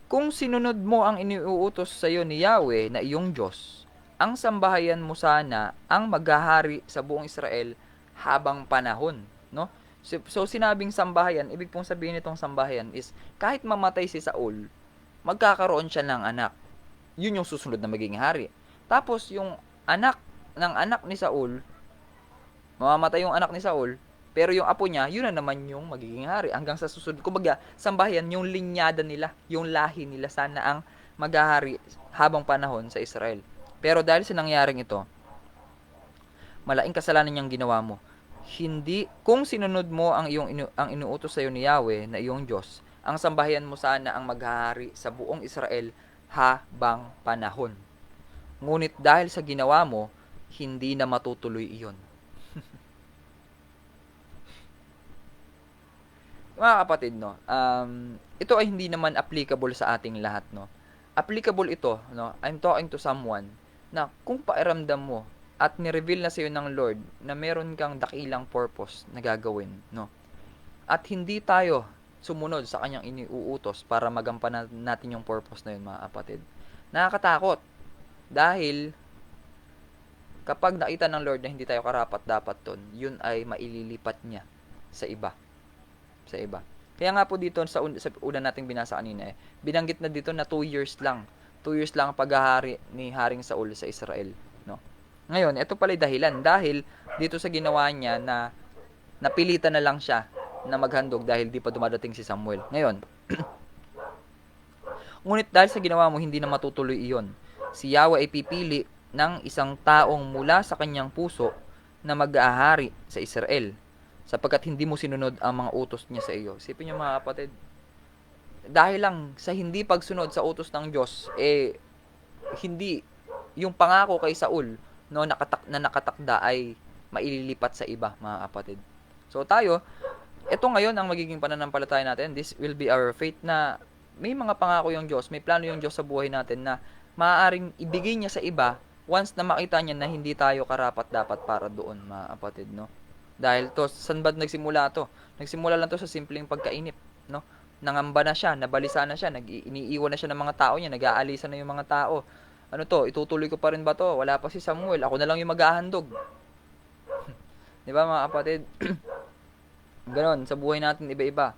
Kung sinunod mo ang iniuutos sa iyo ni Yahweh na iyong Diyos, ang sambahayan mo sana ang maghahari sa buong Israel habang panahon, no? So sinabing sambahayan, ibig pong sabihin nitong sambahayan is kahit mamatay si Saul, magkakaroon siya ng anak. Yun yung susunod na magiging hari. Tapos yung anak ng anak ni Saul, mamamatay yung anak ni Saul, pero yung apo niya, yun na naman yung magiging hari. Hanggang sa susunod, kumbaga, sambahayan, yung linyada nila, yung lahi nila, sana ang maghahari habang panahon sa Israel. Pero dahil sa nangyaring ito, malaking kasalanan niyang ginawa mo. Hindi, kung sinunod mo ang inuutos sa iyo ni Yahweh na iyong Diyos, ang sambahayan mo sana ang maghahari sa buong Israel habang panahon. Ngunit dahil sa ginawa mo, hindi na matutuloy iyon. Mga kapatid, no, ito ay hindi naman applicable sa ating lahat, no. Applicable ito, no. I'm talking to someone na kung pairamdam mo at ni-reveal na sa iyo ng Lord na meron kang dakilang purpose na gagawin, no. At hindi tayo sumunod sa kanyang iniuutos para magampanan natin yung purpose na yun, mga kapatid. Nakakatakot. Dahil kapag nakita ng Lord na hindi tayo karapat-dapat ton, yun ay maililipat niya sa iba. Kaya nga po dito sa una nating binasa kanina binanggit na dito na 2 years lang. 2 years lang ang paghahari ni Haring Saul sa Israel, no? Ngayon, ito pala dahilan dahil dito sa ginawa niya na napilitan na lang siya na maghandog dahil di pa dumadating si Samuel. Ngayon, ngunit dahil sa ginawa mo hindi na matutuloy iyon. Si Yahweh ay pipili ng isang taong mula sa kanyang puso na mag-aahari sa Israel sapagkat hindi mo sinunod ang mga utos niya sa iyo. Isipin niyo mga kapatid, dahil lang sa hindi pagsunod sa utos ng Diyos, hindi yung pangako kay Saul no nakatakda ay maililipat sa iba, mga kapatid. So tayo, ito ngayon ang magiging pananampalataya natin. This will be our faith na may mga pangako yung Diyos, may plano yung Diyos sa buhay natin na maaaring ibigay niya sa iba once na makita niya na hindi tayo karapat-dapat para doon, mga kapatid, no? Dahil to, saan ba nagsimula to? Nagsimula lang to sa simpleng pagkainip, no? Nangamba na siya, nabalisa na siya, iniiwan na siya ng mga tao niya, nag-aalisa na yung mga tao. Ano to, itutuloy ko pa rin ba to? Wala pa si Samuel, ako na lang yung maghahandog. Di ba mga kapatid? Ganon, sa buhay natin iba-iba.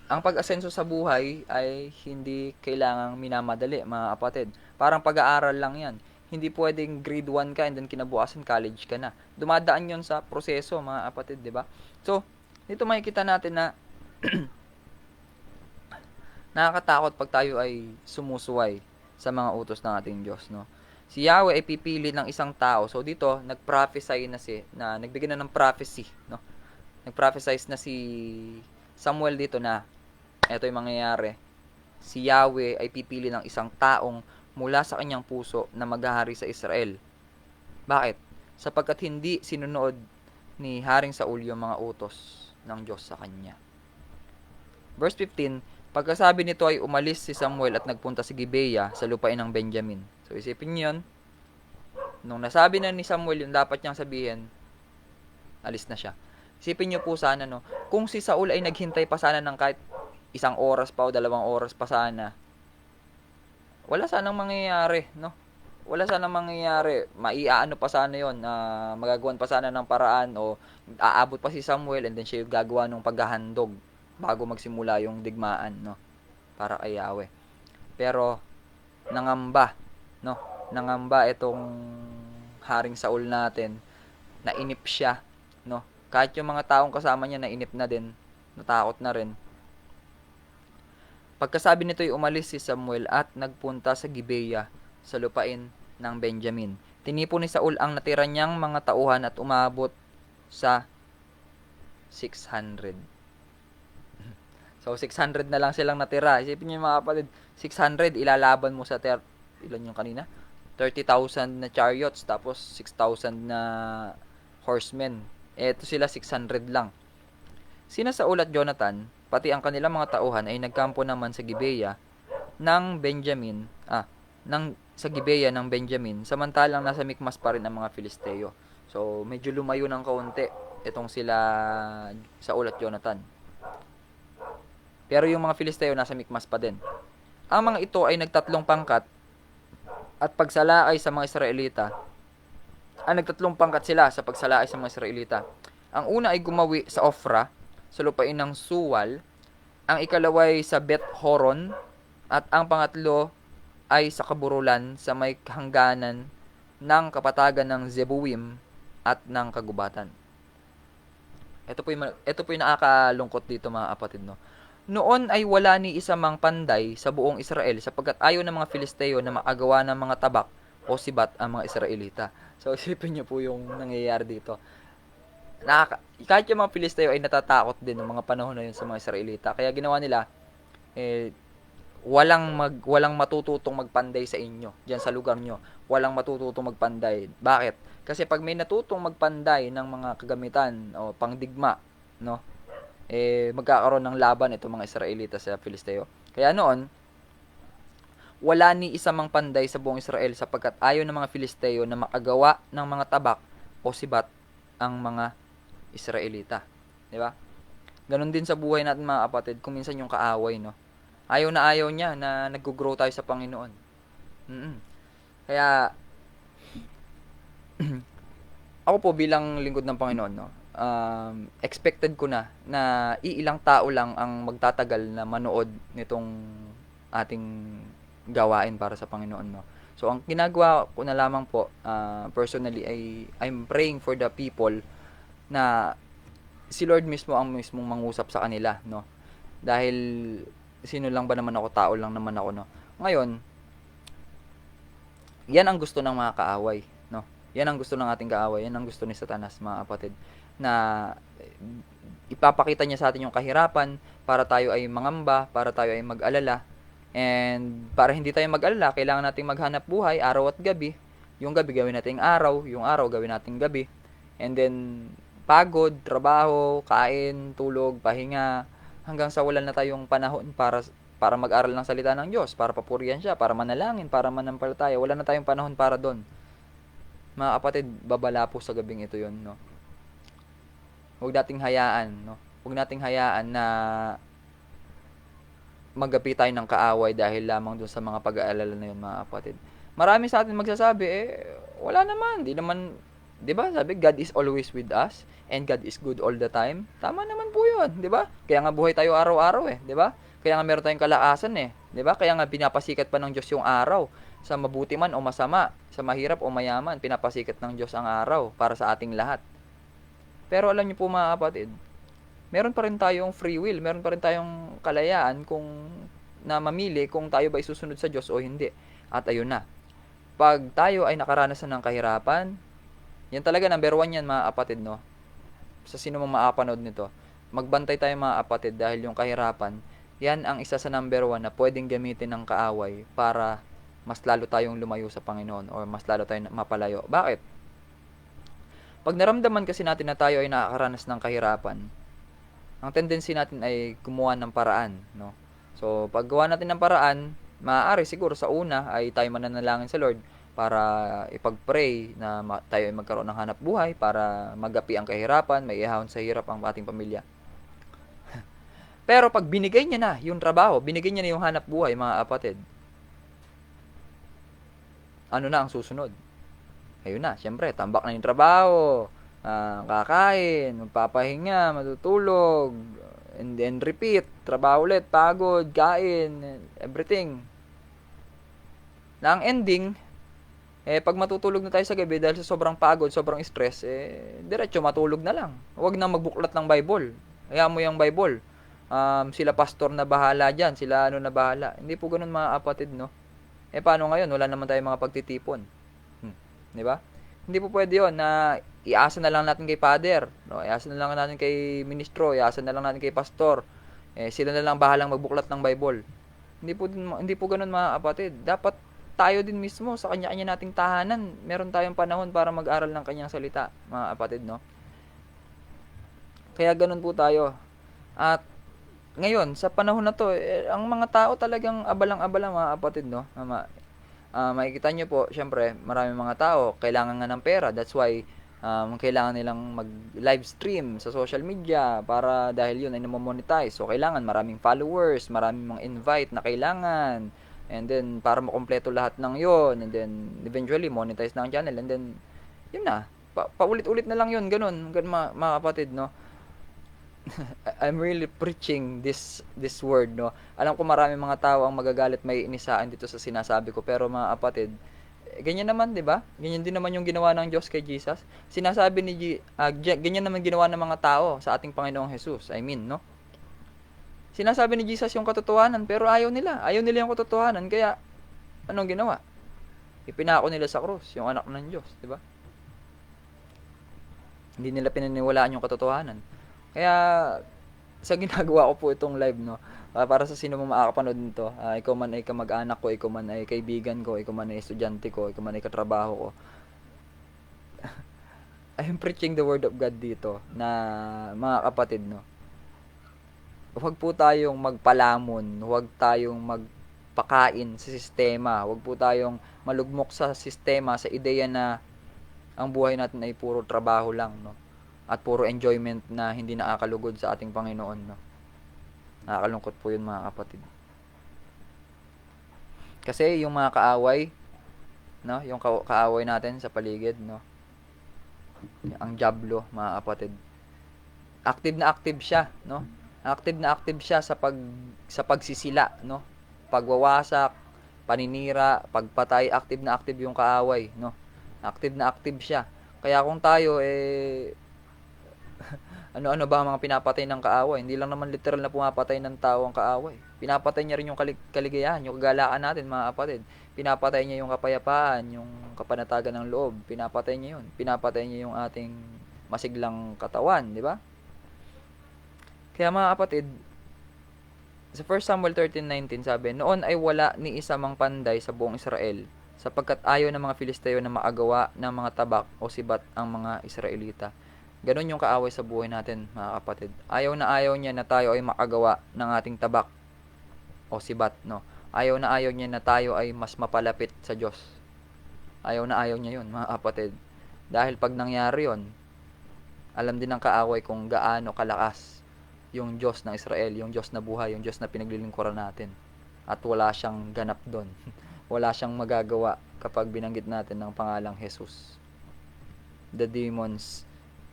Ang pag-asenso sa buhay ay hindi kailangang minamadali, mga kapatid. Parang pag-aaral lang yan. Hindi pwedeng grade 1 ka and then kinabukasan college ka na. Dumadaan yon sa proseso, mga kapatid, di ba? So, dito makikita natin na nakakatakot pag tayo ay sumusuway sa mga utos ng ating Diyos, no? Si Yahweh ay pipili ng isang tao. So dito, nag-prophesy na nagbigay na ng prophecy, no? Nag-prophesy na si Samuel dito na ito yung mangyayari. Si Yahweh ay pipili ng isang taong mula sa kanyang puso na maghahari sa Israel. Bakit? Sapagkat hindi sinunod ni Haring Saul yung mga utos ng Diyos sa kanya. Verse 15, pagkasabi nito ay umalis si Samuel at nagpunta sa Gibeah sa lupain ng Benjamin. So isipin niyo yun. Nung nasabi na ni Samuel yung dapat niyang sabihin, alis na siya. Isipin niyo po sana, no, kung si Saul ay naghintay pa sana ng kahit 1 oras pa o 2 oras pa sana, wala sanang mangyayari, no? Wala sanang mangyayari. Maiaano pa sana yon, magagawan pa sana ng paraan o aabot pa si Samuel and then siya yung gagawa ng paghahandog bago magsimula yung digmaan, no? Para kay Yahweh. Pero nangamba, no? Nangamba itong Haring Saul natin. Nainip siya, no? Kahit yung mga taong kasama niya nainip na din, natakot na rin. Pagkasabi nito ay umalis si Samuel at nagpunta sa Gibeah sa lupain ng Benjamin. Tinipon ni Saul ang natira niyang mga tauhan at umabot sa 600. So 600 na lang silang natira. Isipin niyo mga kapatid, 600 ilalaban mo sa ilan yung kanina? 30,000 na chariots tapos 6,000 na horsemen. Eto sila 600 lang. Sina Saul at Jonathan, pati ang kanilang mga tauhan ay nagkampo naman sa Gibeah ng Benjamin, sa Gibeah ng Benjamin, samantalang nasa Mikmas pa rin ang mga Filisteo. So, medyo lumayo ng kaunti itong sila Saul at Jonathan. Pero yung mga Filisteo nasa Mikmas pa din. Ang mga ito ay nagtatlong pangkat at pagsalaay sa mga Israelita. Nagtatlong pangkat sila sa pagsalaay sa mga Israelita. Ang una ay gumawi sa Ofra, sa lupain ng Suwal. Ang ikalaway sa Bet-Horon. At ang pangatlo ay sa Kaburulan sa may hangganan ng kapatagan ng Zebuim at ng kagubatan. Ito po yung nakakalungkot dito, mga kapatid, no. Noon ay wala ni isa mang panday sa buong Israel sapagkat ayaw ng mga Filisteo na makagawa ng mga tabak o sibat ang mga Israelita. So isipin niyo po yung nangyayari dito. Kahit yung mga Filisteo ay natatakot din ng mga panahon na yun sa mga Israelita. Kaya ginawa nila, walang matututong magpanday sa inyo, diyan sa lugar nyo. Walang matututong magpanday. Bakit? Kasi pag may natutong magpanday ng mga kagamitan o pangdigma, no, magkakaroon ng laban itong mga Israelita sa Filisteo. Kaya noon, wala ni isa mang panday sa buong Israel sapagkat ayaw ng mga Filisteo na makagawa ng mga tabak o sibat ang mga Israelita. Di ba? Ganon din sa buhay natin, mga kapatid, kung minsan yung kaaway, no? Ayaw na ayaw niya na nag-grow tayo sa Panginoon. Kaya, ako po bilang lingkod ng Panginoon, no? expected ko na iilang tao lang ang magtatagal na manood nitong ating gawain para sa Panginoon, no. So ang ginagawa ko na lamang po, personally, ay I'm praying for the people na si Lord mismo ang mismong mangusap sa kanila, no. Dahil sino lang ba naman ako, tao lang naman ako, no. Ngayon, yan ang gusto ng mga kaaway, no. Yan ang gusto ng ating kaaway, yan ang gusto ni Satanas, mga kapatid, na ipapakita niya sa atin yung kahirapan para tayo ay mangamba, para tayo ay mag-alala. And para hindi tayo mag-alala, kailangan nating maghanap buhay araw at gabi. Yung gabi gawin nating araw, yung araw gawin nating gabi. And then pagod, trabaho, kain, tulog, pahinga, hanggang sa wala na tayong panahon para mag-aral ng salita ng Diyos, para papurihan siya, para manalangin, para manampalataya. Wala na tayong panahon para doon. Mga kapatid, babala po sa gabing ito 'yon, no. Huwag nating hayaan, no. Huwag nating hayaan na magapi tayo ng kaaway dahil lamang doon sa mga pag-aalala na 'yon, mga kapatid. Marami sa atin magsasabi, wala naman, di naman, 'di ba? Sabi, God is always with us and God is good all the time. Tama naman po 'yun, 'di ba? Kaya nga buhay tayo araw-araw, 'di ba? Kaya nga meron tayong kalakasan, 'di ba? Kaya nga pinapasikat pa ng Diyos yung araw, sa mabuti man o masama, sa mahirap o mayaman, pinapasikat ng Diyos ang araw para sa ating lahat. Pero alam niyo po, mga kapatid, meron pa rin tayong free will, meron pa rin tayong kalayaan na mamili kung tayo ba isusunod sa Diyos o hindi. At ayun na, pag tayo ay nakaranasan ng kahirapan, yan talaga number 1 yan, mga kapatid, no. Sa sino mang makapanood nito, magbantay tayo, mga kapatid, dahil yung kahirapan, yan ang isa sa number 1 na pwedeng gamitin ng kaaway para mas lalo tayong lumayo sa Panginoon or mas lalo tayong mapalayo. Bakit? Pag naramdaman kasi natin na tayo ay nakakaranas ng kahirapan, ang tendency natin ay gumawa ng paraan, no. So pag gawa natin ng paraan, maaari siguro sa una ay tayo mananalangin sa Lord para ipag-pray na tayo ay magkaroon ng hanap buhay para magapi ang kahirapan, may ihahon sa hirap ang ating pamilya. Pero pag binigay niya na yung trabaho, binigay niya na yung hanap buhay, mga kapatid, ano na ang susunod? Ayun na, syempre, tambak na yung trabaho, kakain, magpapahinga, matutulog, and then repeat, trabaho ulit, pagod, kain, everything. Na ang ending, pag matutulog na tayo sa gabi dahil sa sobrang pagod, sobrang stress, diretso matulog na lang. Huwag na magbuklat ng Bible. Hayaan mo yung Bible. Sila pastor na bahala dyan, sila na bahala. Hindi po ganun, mga kapatid, no? Paano ngayon? Wala naman tayong mga pagtitipon. Di ba? Hindi po pwede yun na iasa na lang natin kay Father, no? Iasa na lang natin kay ministro, iasa na lang natin kay pastor. Sila na lang bahalang magbuklat ng Bible. Hindi po ganoon, mga kapatid. Dapat tayo din mismo sa kanya-kanya nating tahanan, meron tayong panahon para mag-aral ng kanyang salita, mga kapatid, no? Kaya ganoon po tayo. At ngayon, sa panahon na to, ang mga tao talagang abalang-abala, mga kapatid, no? Makikita nyo po, syempre, maraming mga tao, kailangan nga ng pera. That's why, kailangan nilang mag-live stream sa social media para dahil yun ay namamonetize. So, kailangan maraming followers, maraming mga invite na kailangan. And then, para makompleto lahat ng yun. And then, eventually, monetize na ang channel. And then, yun na. Paulit-ulit na lang yun. Ganun, mga kapatid, no? I'm really preaching this word, no. Alam ko maraming mga tao ang magagalit, may inisaan dito sa sinasabi ko, pero mga kapatid, ganyan naman, 'di ba? Ganyan din naman yung ginawa ng Diyos kay Jesus. Sinasabi ganyan naman ginawa ng mga tao sa ating Panginoong Jesus. I mean, no. Sinasabi ni Jesus yung katotohanan, pero ayaw nila yung katotohanan, kaya anong ginawa? Ipinako nila sa krus yung anak ng Diyos, 'di ba? Hindi nila pinaniwalaan yung katotohanan. Kaya sa ginagawa ko po itong live, no, para sa sino mo makakapanood nito, ikaw man ay kamag-anak ko, ikaw man ay kaibigan ko, ikaw man ay estudyante ko, ikaw man ay katrabaho ko, I am preaching the word of God dito na, mga kapatid, no, huwag po tayong magpalamon, huwag tayong magpakain sa sistema, huwag po tayong malugmok sa sistema, sa ideya na ang buhay natin ay puro trabaho lang, no, at puro enjoyment na hindi nakakalugod sa ating Panginoon, no. Nakakalungkot po 'yun, mga kapatid. Kasi yung mga kaaway, no, yung kaaway natin sa paligid, no, ang diablo, mga kapatid, active siya, no? Active siya sa pagsisila, no? Pagwawasak, paninira, pagpatay, active yung kaaway, no? Active siya. Kaya kung tayo ano-ano ba ang mga pinapatay ng kaaway? Hindi lang naman literal na pumapatay ng tao ang kaaway. Pinapatay niya rin yung kaligayahan, yung kagalakan natin, mga kapatid. Pinapatay niya yung kapayapaan, yung kapanatagan ng loob. Pinapatay niya yun. Pinapatay niya yung ating masiglang katawan, di ba? Kaya mga kapatid, sa 1 Samuel 13:19 sabi, noon ay wala ni isa mang panday sa buong Israel, sapagkat ayaw ng mga Filisteo na maagawa ng mga tabak o sibat ang mga Israelita. Ganon yung kaaway sa buhay natin, mga kapatid. Ayaw niya na tayo ay makagawa ng ating tabak o sibat, no? Ayaw niya na tayo ay mas mapalapit sa Diyos. Ayaw niya yun, mga kapatid. Dahil pag nangyari yun, alam din ng kaaway kung gaano kalakas yung Diyos ng Israel, yung Diyos na buhay, yung Diyos na pinaglilingkuran natin. At wala siyang ganap doon. Wala siyang magagawa kapag binanggit natin ng pangalang Jesus. The demons,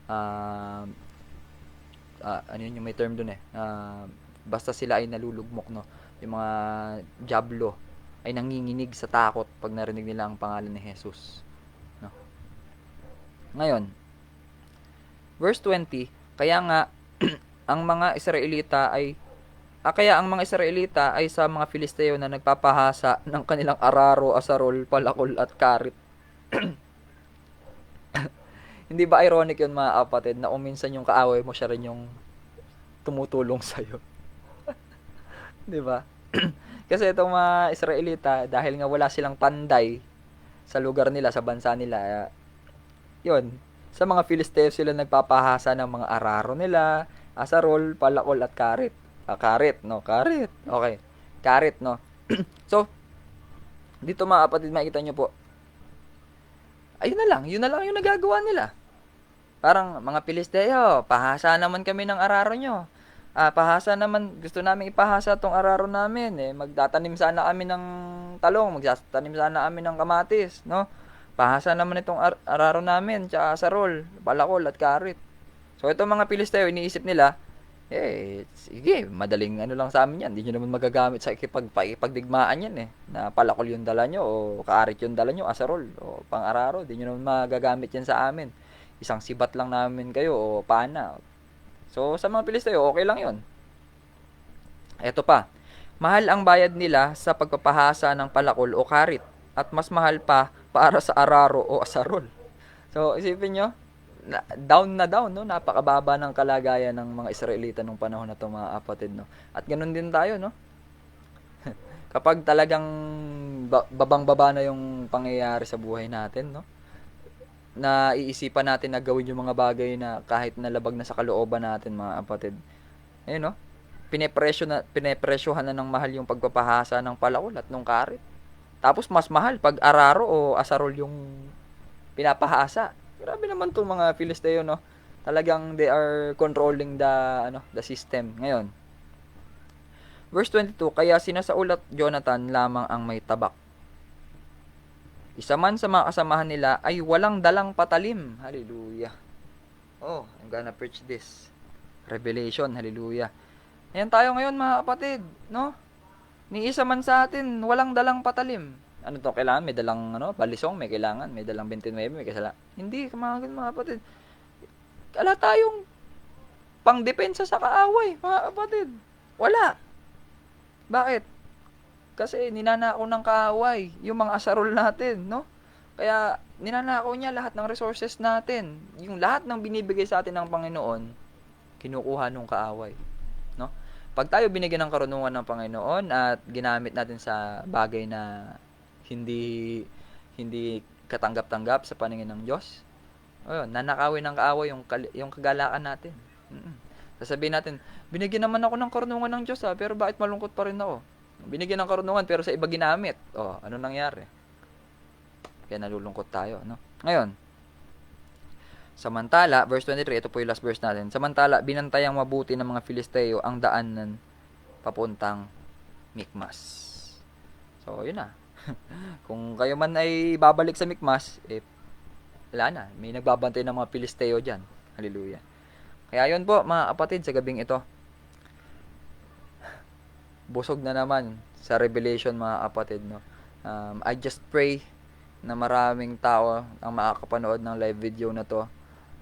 ano yun yung may term doon basta sila ay nalulugmok, no? Yung mga diablo ay nanginginig sa takot pag narinig nila ang pangalan ni Jesus, no? Ngayon, verse 20, kaya nga ang mga Israelita ay sa mga Filisteo na nagpapahasa ng kanilang araro, asarol, palakol at karit. Hindi ba ironic yun, mga kapatid, na minsan yung kaaway mo siya rin yung tumutulong sa'yo? Di ba? Kasi itong mga Israelita, dahil nga wala silang panday sa lugar nila, sa bansa nila, yun, sa mga Filisteo sila nagpapahasa ng mga araro nila, asarol, palakol at karit. Karit, no? Karit. Okay. Karit, no? So, dito mga kapatid, makikita nyo po, yun na lang yung nagagawa nila. Parang, mga Filisteo, pahasa naman kami ng araro nyo. Pahasa naman, gusto namin ipahasa tong araro namin. Magtatanim sana kami ng talong, magtatanim sana kami ng kamatis, no? Pahasa naman itong araro namin, tsaka asarol, palakol at karit. So, itong mga Filisteo, iniisip nila, sige, madaling ano lang sa amin yan. Hindi nyo naman magagamit sa ikipagdigmaan yan na palakol yung dala nyo, o kaarit yung dala nyo, asarol, o pang-araro. Hindi nyo naman magagamit yan sa amin. Isang sibat lang namin kayo, o pana. So, sa mga Filisteo, okay lang yon. Eto pa, mahal ang bayad nila sa pagpapahasa ng palakol o karit, at mas mahal pa para sa araro o asarol. So, isipin nyo, down, no? Napakababa ng kalagayan ng mga Israelita nung panahon na to, mga kapatid, no? At ganun din tayo, no? Kapag talagang babang-baba na yung pangyayari sa buhay natin, no? Na iisipan natin na gawin yung mga bagay na kahit nalabag na sa kalooban natin, mga kapatid. No? Pinepresyohan na ng mahal yung pagpapahasa ng palakol at nung karit. Tapos mas mahal pag araro o asarol yung pinapahasa. Grabe naman tong mga Filisteo, no? Talagang they are controlling the system. Ngayon, verse 22, kaya sinasaul at Jonathan lamang ang may tabak. Isa man sa mga kasamahan nila ay walang dalang patalim. Hallelujah. I'm gonna preach this. Revelation, hallelujah. Ayan tayo ngayon, mga kapatid, no? Ni isa man sa atin, walang dalang patalim. Ano to, kailangan may dalang balisong, may kailangan, may dalang 29, may kasala. Hindi, mga kapatid. Wala tayong pangdepensa sa kaaway, mga kapatid. Wala. Bakit? Kasi ninanakaw ng kaaway yung mga asarol natin, no? Kaya ninanakaw niya lahat ng resources natin. Yung lahat ng binibigay sa atin ng Panginoon, kinukuha nung kaaway, no? Pag tayo binigyan ng karunungan ng Panginoon at ginamit natin sa bagay na hindi katanggap-tanggap sa paningin ng Diyos, nanakawin ng kaaway yung kagalakan natin. Sasabihin natin, binigyan naman ako ng karunungan ng Diyos, pero bakit malungkot pa rin ako? Binigyan ng karunungan pero sa iba ginamit. Ano nangyari? Kaya nalulungkot tayo, no? Ngayon, samantala, verse 23, ito po yung last verse natin. Samantala, binantayang mabuti ng mga Filisteo ang daanan papuntang Mikmas. So, yun na. Kung kayo man ay babalik sa Mikmas, wala na. May nagbabantay ng mga Filisteo dyan. Hallelujah. Kaya yun po mga kapatid, sa gabing ito, busog na naman sa revelation mga kapatid, no. I just pray na maraming tao ang makakapanood ng live video na to.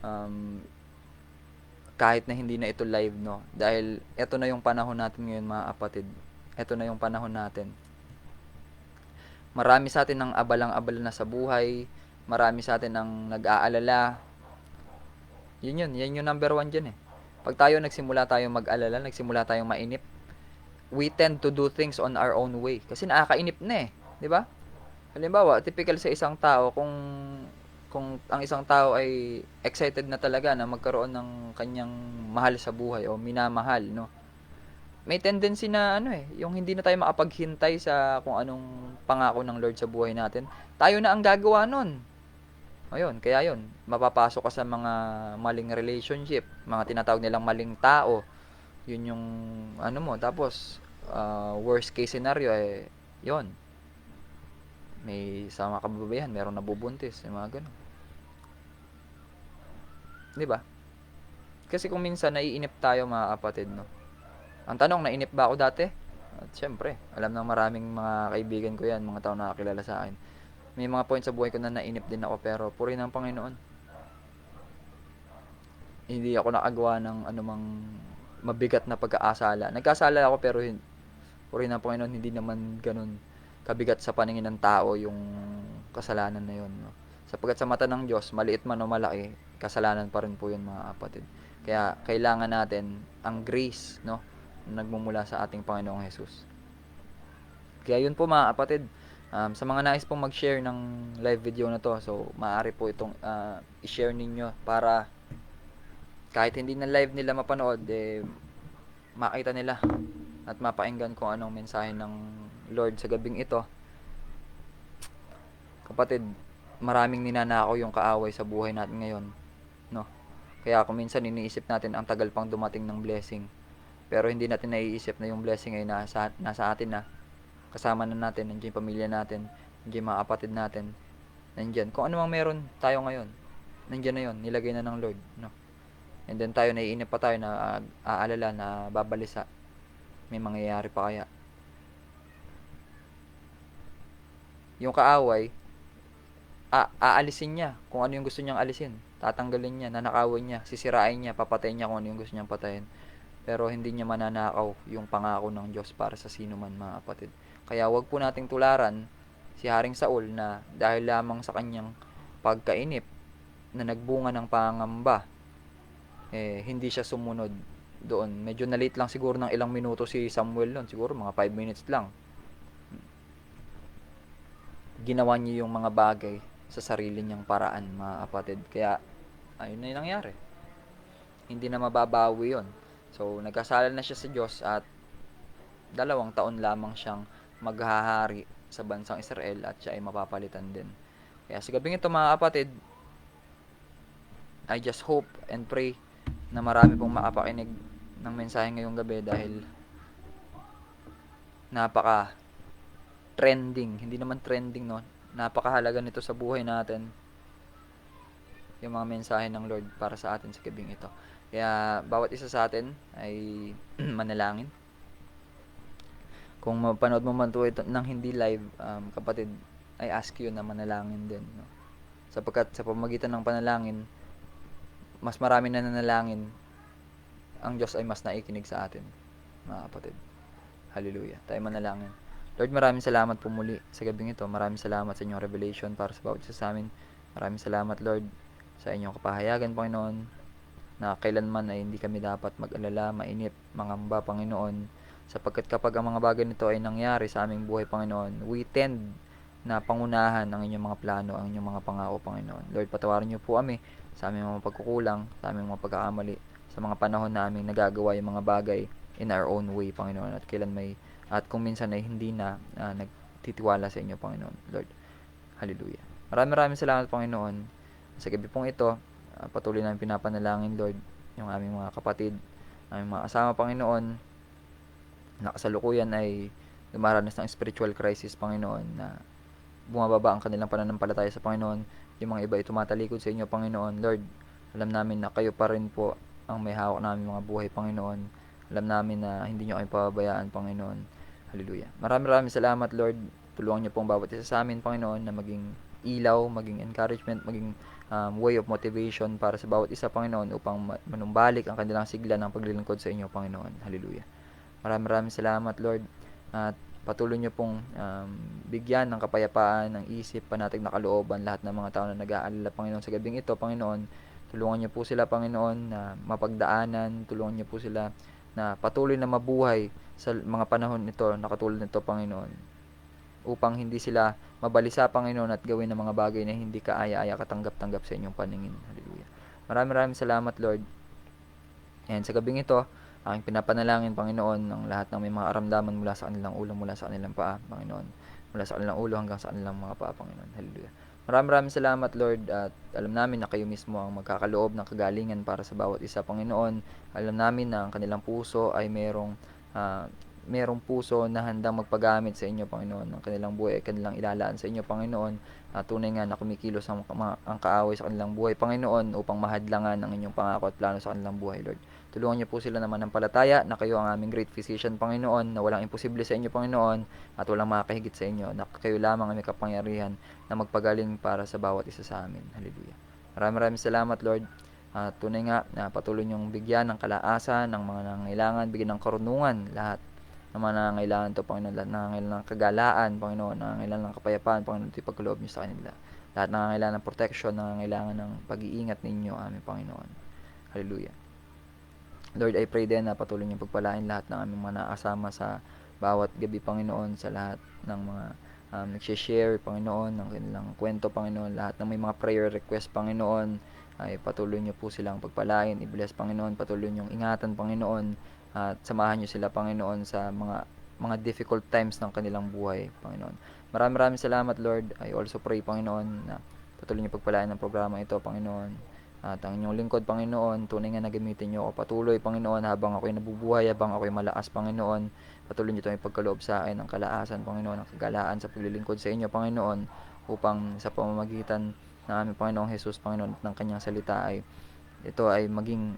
Um, Kahit na hindi na ito live, no. Dahil ito na yung panahon natin ngayon mga kapatid. Ito na yung panahon natin. Marami sa atin ang abalang-abala na sa buhay. Marami sa atin ang nag-aalala. Yan yung number one dyan eh. Pag nagsimula tayo mag-alala, nagsimula tayong mainip, we tend to do things on our own way. Kasi nakakainip na eh. Di ba? Halimbawa, typical sa isang tao, kung ang isang tao ay excited na talaga na magkaroon ng kanyang mahal sa buhay o minamahal, no? May tendency na yung hindi na tayo makapaghintay sa kung anong pangako ng Lord sa buhay natin. Tayo na ang gagawa nun. Ayun, kaya yun, mapapasok ka sa mga maling relationship, mga tinatawag nilang maling tao. Yun yung mo, tapos worst case scenario yun. May sama kababaihan, merong nabubuntis, yung mga ganun. 'Di ba? Kasi kung minsan naiinip tayo mga kapatid, no. Ang tanong, nainip ba ako dati? At syempre, alam ng maraming mga kaibigan ko 'yan, mga tao na nakakilala sa akin. May mga points sa buhay ko na nainip din ako, pero puri ng Panginoon. Hindi ako nakagawa ng anumang mabigat na pagkaasala. Nagkasala ako pero puri ng Panginoon, hindi naman ganun kabigat sa paningin ng tao yung kasalanan na yun, no? Sapagkat sa mata ng Diyos, maliit man o malaki, kasalanan pa rin po yun mga kapatid. Kaya kailangan natin ang grace, no, na nagmumula sa ating Panginoong Jesus. Kaya yun po mga kapatid, sa mga nais pong mag-share ng live video na to, so maaari po itong i-share ninyo para kahit hindi na live nila mapanood, makita nila at mapakinggan kung anong mensahe ng Lord sa gabing ito. Kapatid, maraming ninanakaw yung kaaway sa buhay natin ngayon, no? Kaya kung minsan iniisip natin ang tagal pang dumating ng blessing, pero hindi natin naiisip na yung blessing ay nasa atin na. Kasama na natin, nandiyan yung pamilya natin, nandiyan yung mga kapatid natin, nandiyan. Kung ano mang meron tayo ngayon, nandiyan na yun, nilagay na ng Lord, no? And then tayo, naiinip pa tayo na aalala na babalisa. May mangyayari pa kaya? Yung kaaway, aalisin niya kung ano yung gusto niyang alisin. Tatanggalin niya, nanakawin niya, sisirain niya, papatayin niya kung ano yung gusto niyang patayin. Pero hindi niya mananakaw yung pangako ng Diyos para sa sino man mga kapatid. Kaya wag po nating tularan si Haring Saul na dahil lamang sa kanyang pagkainip na nagbunga ng pangamba, hindi siya sumunod doon. Medyo na-late lang siguro ng ilang minuto si Samuel noon, siguro mga 5 minutes lang. Ginawa niya yung mga bagay sa sarili niyang paraan mga kapatid. Kaya ayun na yung nangyari. Hindi na mababawi yon. So nagkasala na siya sa Diyos at 2 taon lamang siyang maghahari sa bansang Israel at siya ay mapapalitan din. Kaya sa gabing ito mga kapatid, I just hope and pray na marami pong makapakinig ng mensahe ngayong gabi dahil napaka trending, hindi naman trending, no, napakahalaga nito sa buhay natin, yung mga mensahe ng Lord para sa atin sa gabing ito. Kaya bawat isa sa atin ay manalangin. Kung mapanood mo man ito ng hindi live, kapatid, I ask you na manalangin din, no? Sapagkat sa pamamagitan ng panalangin, mas marami na nanalangin, ang Diyos ay mas naikinig sa atin, mga kapatid. Hallelujah. Tayo manalangin. Lord, maraming salamat po muli sa gabing ito. Maraming salamat sa inyong revelation para sa bawat isa sa amin. Maraming salamat, Lord, sa inyong kapahayagan, Panginoon, na kailanman ay hindi kami dapat mag-alala, mainip, mangamba, Panginoon, sapagkat kapag ang mga bagay nito ay nangyari sa aming buhay, Panginoon, we tend na pangunahan ang inyong mga plano, ang inyong mga pangako, Panginoon. Lord, patawarin niyo po kami sa aming mga pagkukulang, sa aming mga pagkakamali, sa mga panahon na aming nagagawa yung mga bagay in our own way, Panginoon, at kung minsan ay hindi na nagtitiwala sa inyo, Panginoon. Lord, hallelujah. Maraming salamat, Panginoon. Sa gabi pong ito, patuloy namin pinapanalangin, Lord, yung aming mga kapatid, aming mga kasama, Panginoon, na kasalukuyan ay dumaranas ng spiritual crisis, Panginoon, na bumababa ang kanilang pananampalataya sa Panginoon. Yung mga iba ay tumatalikod sa inyo, Panginoon. Lord, alam namin na kayo pa rin po ang may hawak namin mga buhay, Panginoon. Alam namin na hindi niyo kami pababayaan, Panginoon. Hallelujah. Maraming salamat, Lord. Tulungan niyo po ang bawat isa sa amin, Panginoon, na maging ilaw, maging encouragement, maging way of motivation para sa bawat isa, Panginoon, upang manumbalik ang kanilang sigla ng paglilingkod sa inyo, Panginoon. Hallelujah. Maraming salamat, Lord. At patuloy niyo pong bigyan ng kapayapaan ng isip, panatag na kalooban lahat ng mga tao na nag-aalala, Panginoon, sa gabing ito, Panginoon. Tulungan niyo po sila, Panginoon, na mapagdaanan. Tulungan niyo po sila na patuloy na mabuhay sa mga panahon nito, na katulad nito, Panginoon, upang hindi sila mabalisa, Panginoon, at gawin ng mga bagay na hindi kaaya-aya katanggap-tanggap sa inyong paningin. Hallelujah. Maraming salamat, Lord. And sa gabing ito, aking pinapanalangin, Panginoon, ng lahat ng may mga karamdaman mula sa kanilang ulo, mula sa kanilang paa, Panginoon. Mula sa kanilang ulo hanggang sa kanilang mga paa, Panginoon. Hallelujah. Maraming salamat, Lord, at alam namin na kayo mismo ang magkakaloob ng kagalingan para sa bawat isa, Panginoon. Alam namin na ang kanilang puso ay merong puso na handang magpagamit sa inyo, Panginoon. Ang kanilang buhay ay kanilang ilalaan sa inyo, Panginoon. Tunay nga na kumikilos ang kaaway sa kanilang buhay, Panginoon, upang mahadlangan ang inyong pangako at plano sa kanilang buhay, Lord. Tulungan niyo po sila naman ng palataya na kayo ang aming great physician, Panginoon, na walang imposible sa inyo, Panginoon, at walang makakahigit sa inyo, na kayo lamang ang may kapangyarihan na magpagaling para sa bawat isa sa amin. Hallelujah. Maraming salamat, Lord. Tunay nga na patuloy niyong bigyan ng kalaasan ng mga nangangailangan, bigyan ng karunungan lahat ng mga nangangailangan to, Panginoon, lahat nangangailangan ng kagalaan, Panginoon, nangangailangan ng kapayapaan, Panginoon, ito ipagkaloob niyo sa kanila. Lahat nangangailangan ng protection, nangangailangan ng pag-iingat ninyo, aming Panginoon. Hallelujah. Lord, I pray din na patuloy niyong pagpalain lahat ng aming mga nakasama sa bawat gabi, Panginoon, sa lahat ng mga nagsishare, Panginoon, ng kanilang kwento, Panginoon, lahat ng may mga prayer request, Panginoon, ay patuloy niyo po silang pagpalain, i-bless, Panginoon, patuloy niyong ingatan, Panginoon, at samahan niyo sila, Panginoon, sa mga difficult times ng kanilang buhay, Panginoon. Maraming salamat, Lord. I also pray, Panginoon, na patuloy niyo pagpalain ng programa ito, Panginoon. At ang inyong lingkod, Panginoon, tunay nga na gamitin niyo ako patuloy, Panginoon, habang ako'y nabubuhay, habang ako'y malakas, Panginoon. Patuloy niyo itong ipagkaloob sa akin ng kalaasan, Panginoon, ng kagalaan sa paglilingkod sa inyo, Panginoon, upang sa pamamagitan ng aming Panginoong Jesus, Panginoon, at ng kanyang salita ay ito ay maging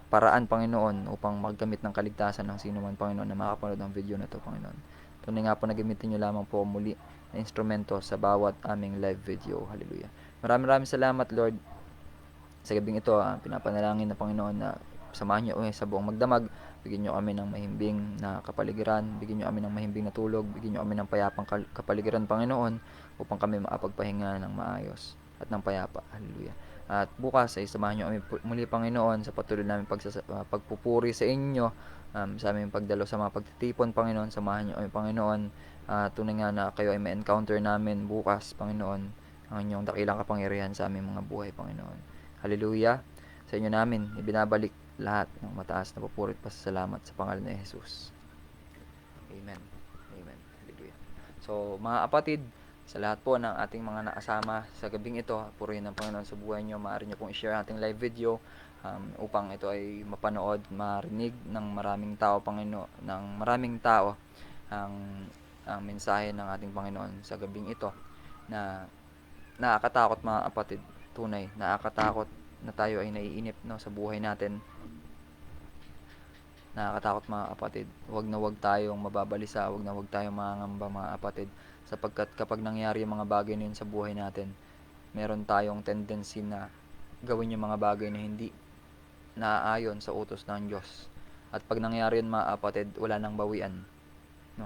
paraan, Panginoon, upang maggamit ng kaligtasan ng sino man, Panginoon, na makapanood ng video na ito, Panginoon. Tunay nga po na gamitin niyo lamang po muli na instrumento sa bawat aming live video. Hallelujah. Maraming salamat, Lord. Sa gabing ito, pinapanalangin na, Panginoon, na samahan niyo sa buong magdamag. Bigyan niyo kami ng mahimbing na kapaligiran, bigyan niyo kami ng mahimbing na tulog, bigyan niyo kami ng payapang kapaligiran, Panginoon, upang kami makapagpahinga ng maayos at ng payapa. Hallelujah. At bukas ay samahan niyo kami muli, Panginoon, sa patuloy namin pagpupuri sa inyo, sa aming pagdalo sa mga pagtitipon, Panginoon. Samahan niyo kami, Panginoon. Tunay nga na kayo ay ma-encounter namin bukas, Panginoon, ang inyong dakilang kapangyarihan sa aming mga buhay, Panginoon. Hallelujah. Sa inyo namin ibinabalik lahat ng mataas na papuri at pasasalamat sa pangalan ni Jesus. Amen. Amen. Hallelujah. So, mga kapatid, sa lahat po ng ating mga nakasama sa gabing ito, purihin ng Panginoon sa buhay nyo. Maaari nyo pong i-share ating live video upang ito ay mapanood, marinig ng maraming tao, Panginoon, ng maraming tao ang mensahe ng ating Panginoon sa gabing ito, na nakakatakot, mga kapatid. Tunay, nakakatakot na tayo ay naiinip, no, sa buhay natin. Nakakatakot, mga kapatid. Huwag na huwag tayong mababalisa, huwag na huwag tayong mangangamba, mga kapatid, sapagkat kapag nangyari yung mga bagay na yun sa buhay natin, meron tayong tendency na gawin yung mga bagay na hindi naaayon sa utos ng Diyos. At pag nangyari yun, mga kapatid, wala nang bawian, no?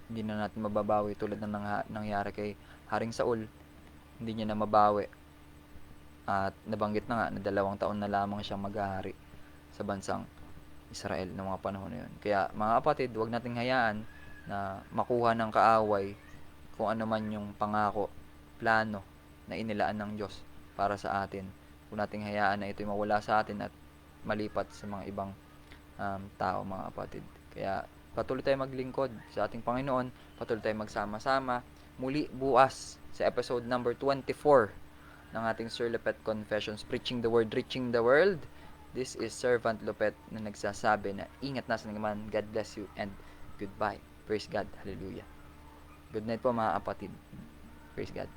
Hindi na natin mababawi, tulad ng nangyari kay Haring Saul. Hindi niya na mabawi. At nabanggit na nga na 2 taon na lamang siyang maghahari sa bansang Israel ng mga panahon na yun. Kaya, mga kapatid, huwag nating hayaan na makuha ng kaaway kung ano man yung pangako, plano na inilaan ng Diyos para sa atin. Huwag nating hayaan na ito'y mawala sa atin at malipat sa mga ibang tao, mga kapatid. Kaya patuloy tayong maglingkod sa ating Panginoon, patuloy tayong magsama-sama muli bukas sa episode number 24 ng ating Sir Lopet Confessions, Preaching the Word, Reaching the World. This is Servant Lopet na nagsasabi na ingat na sa naman. God bless you and goodbye. Praise God. Hallelujah. Good night po, mga kapatid. Praise God.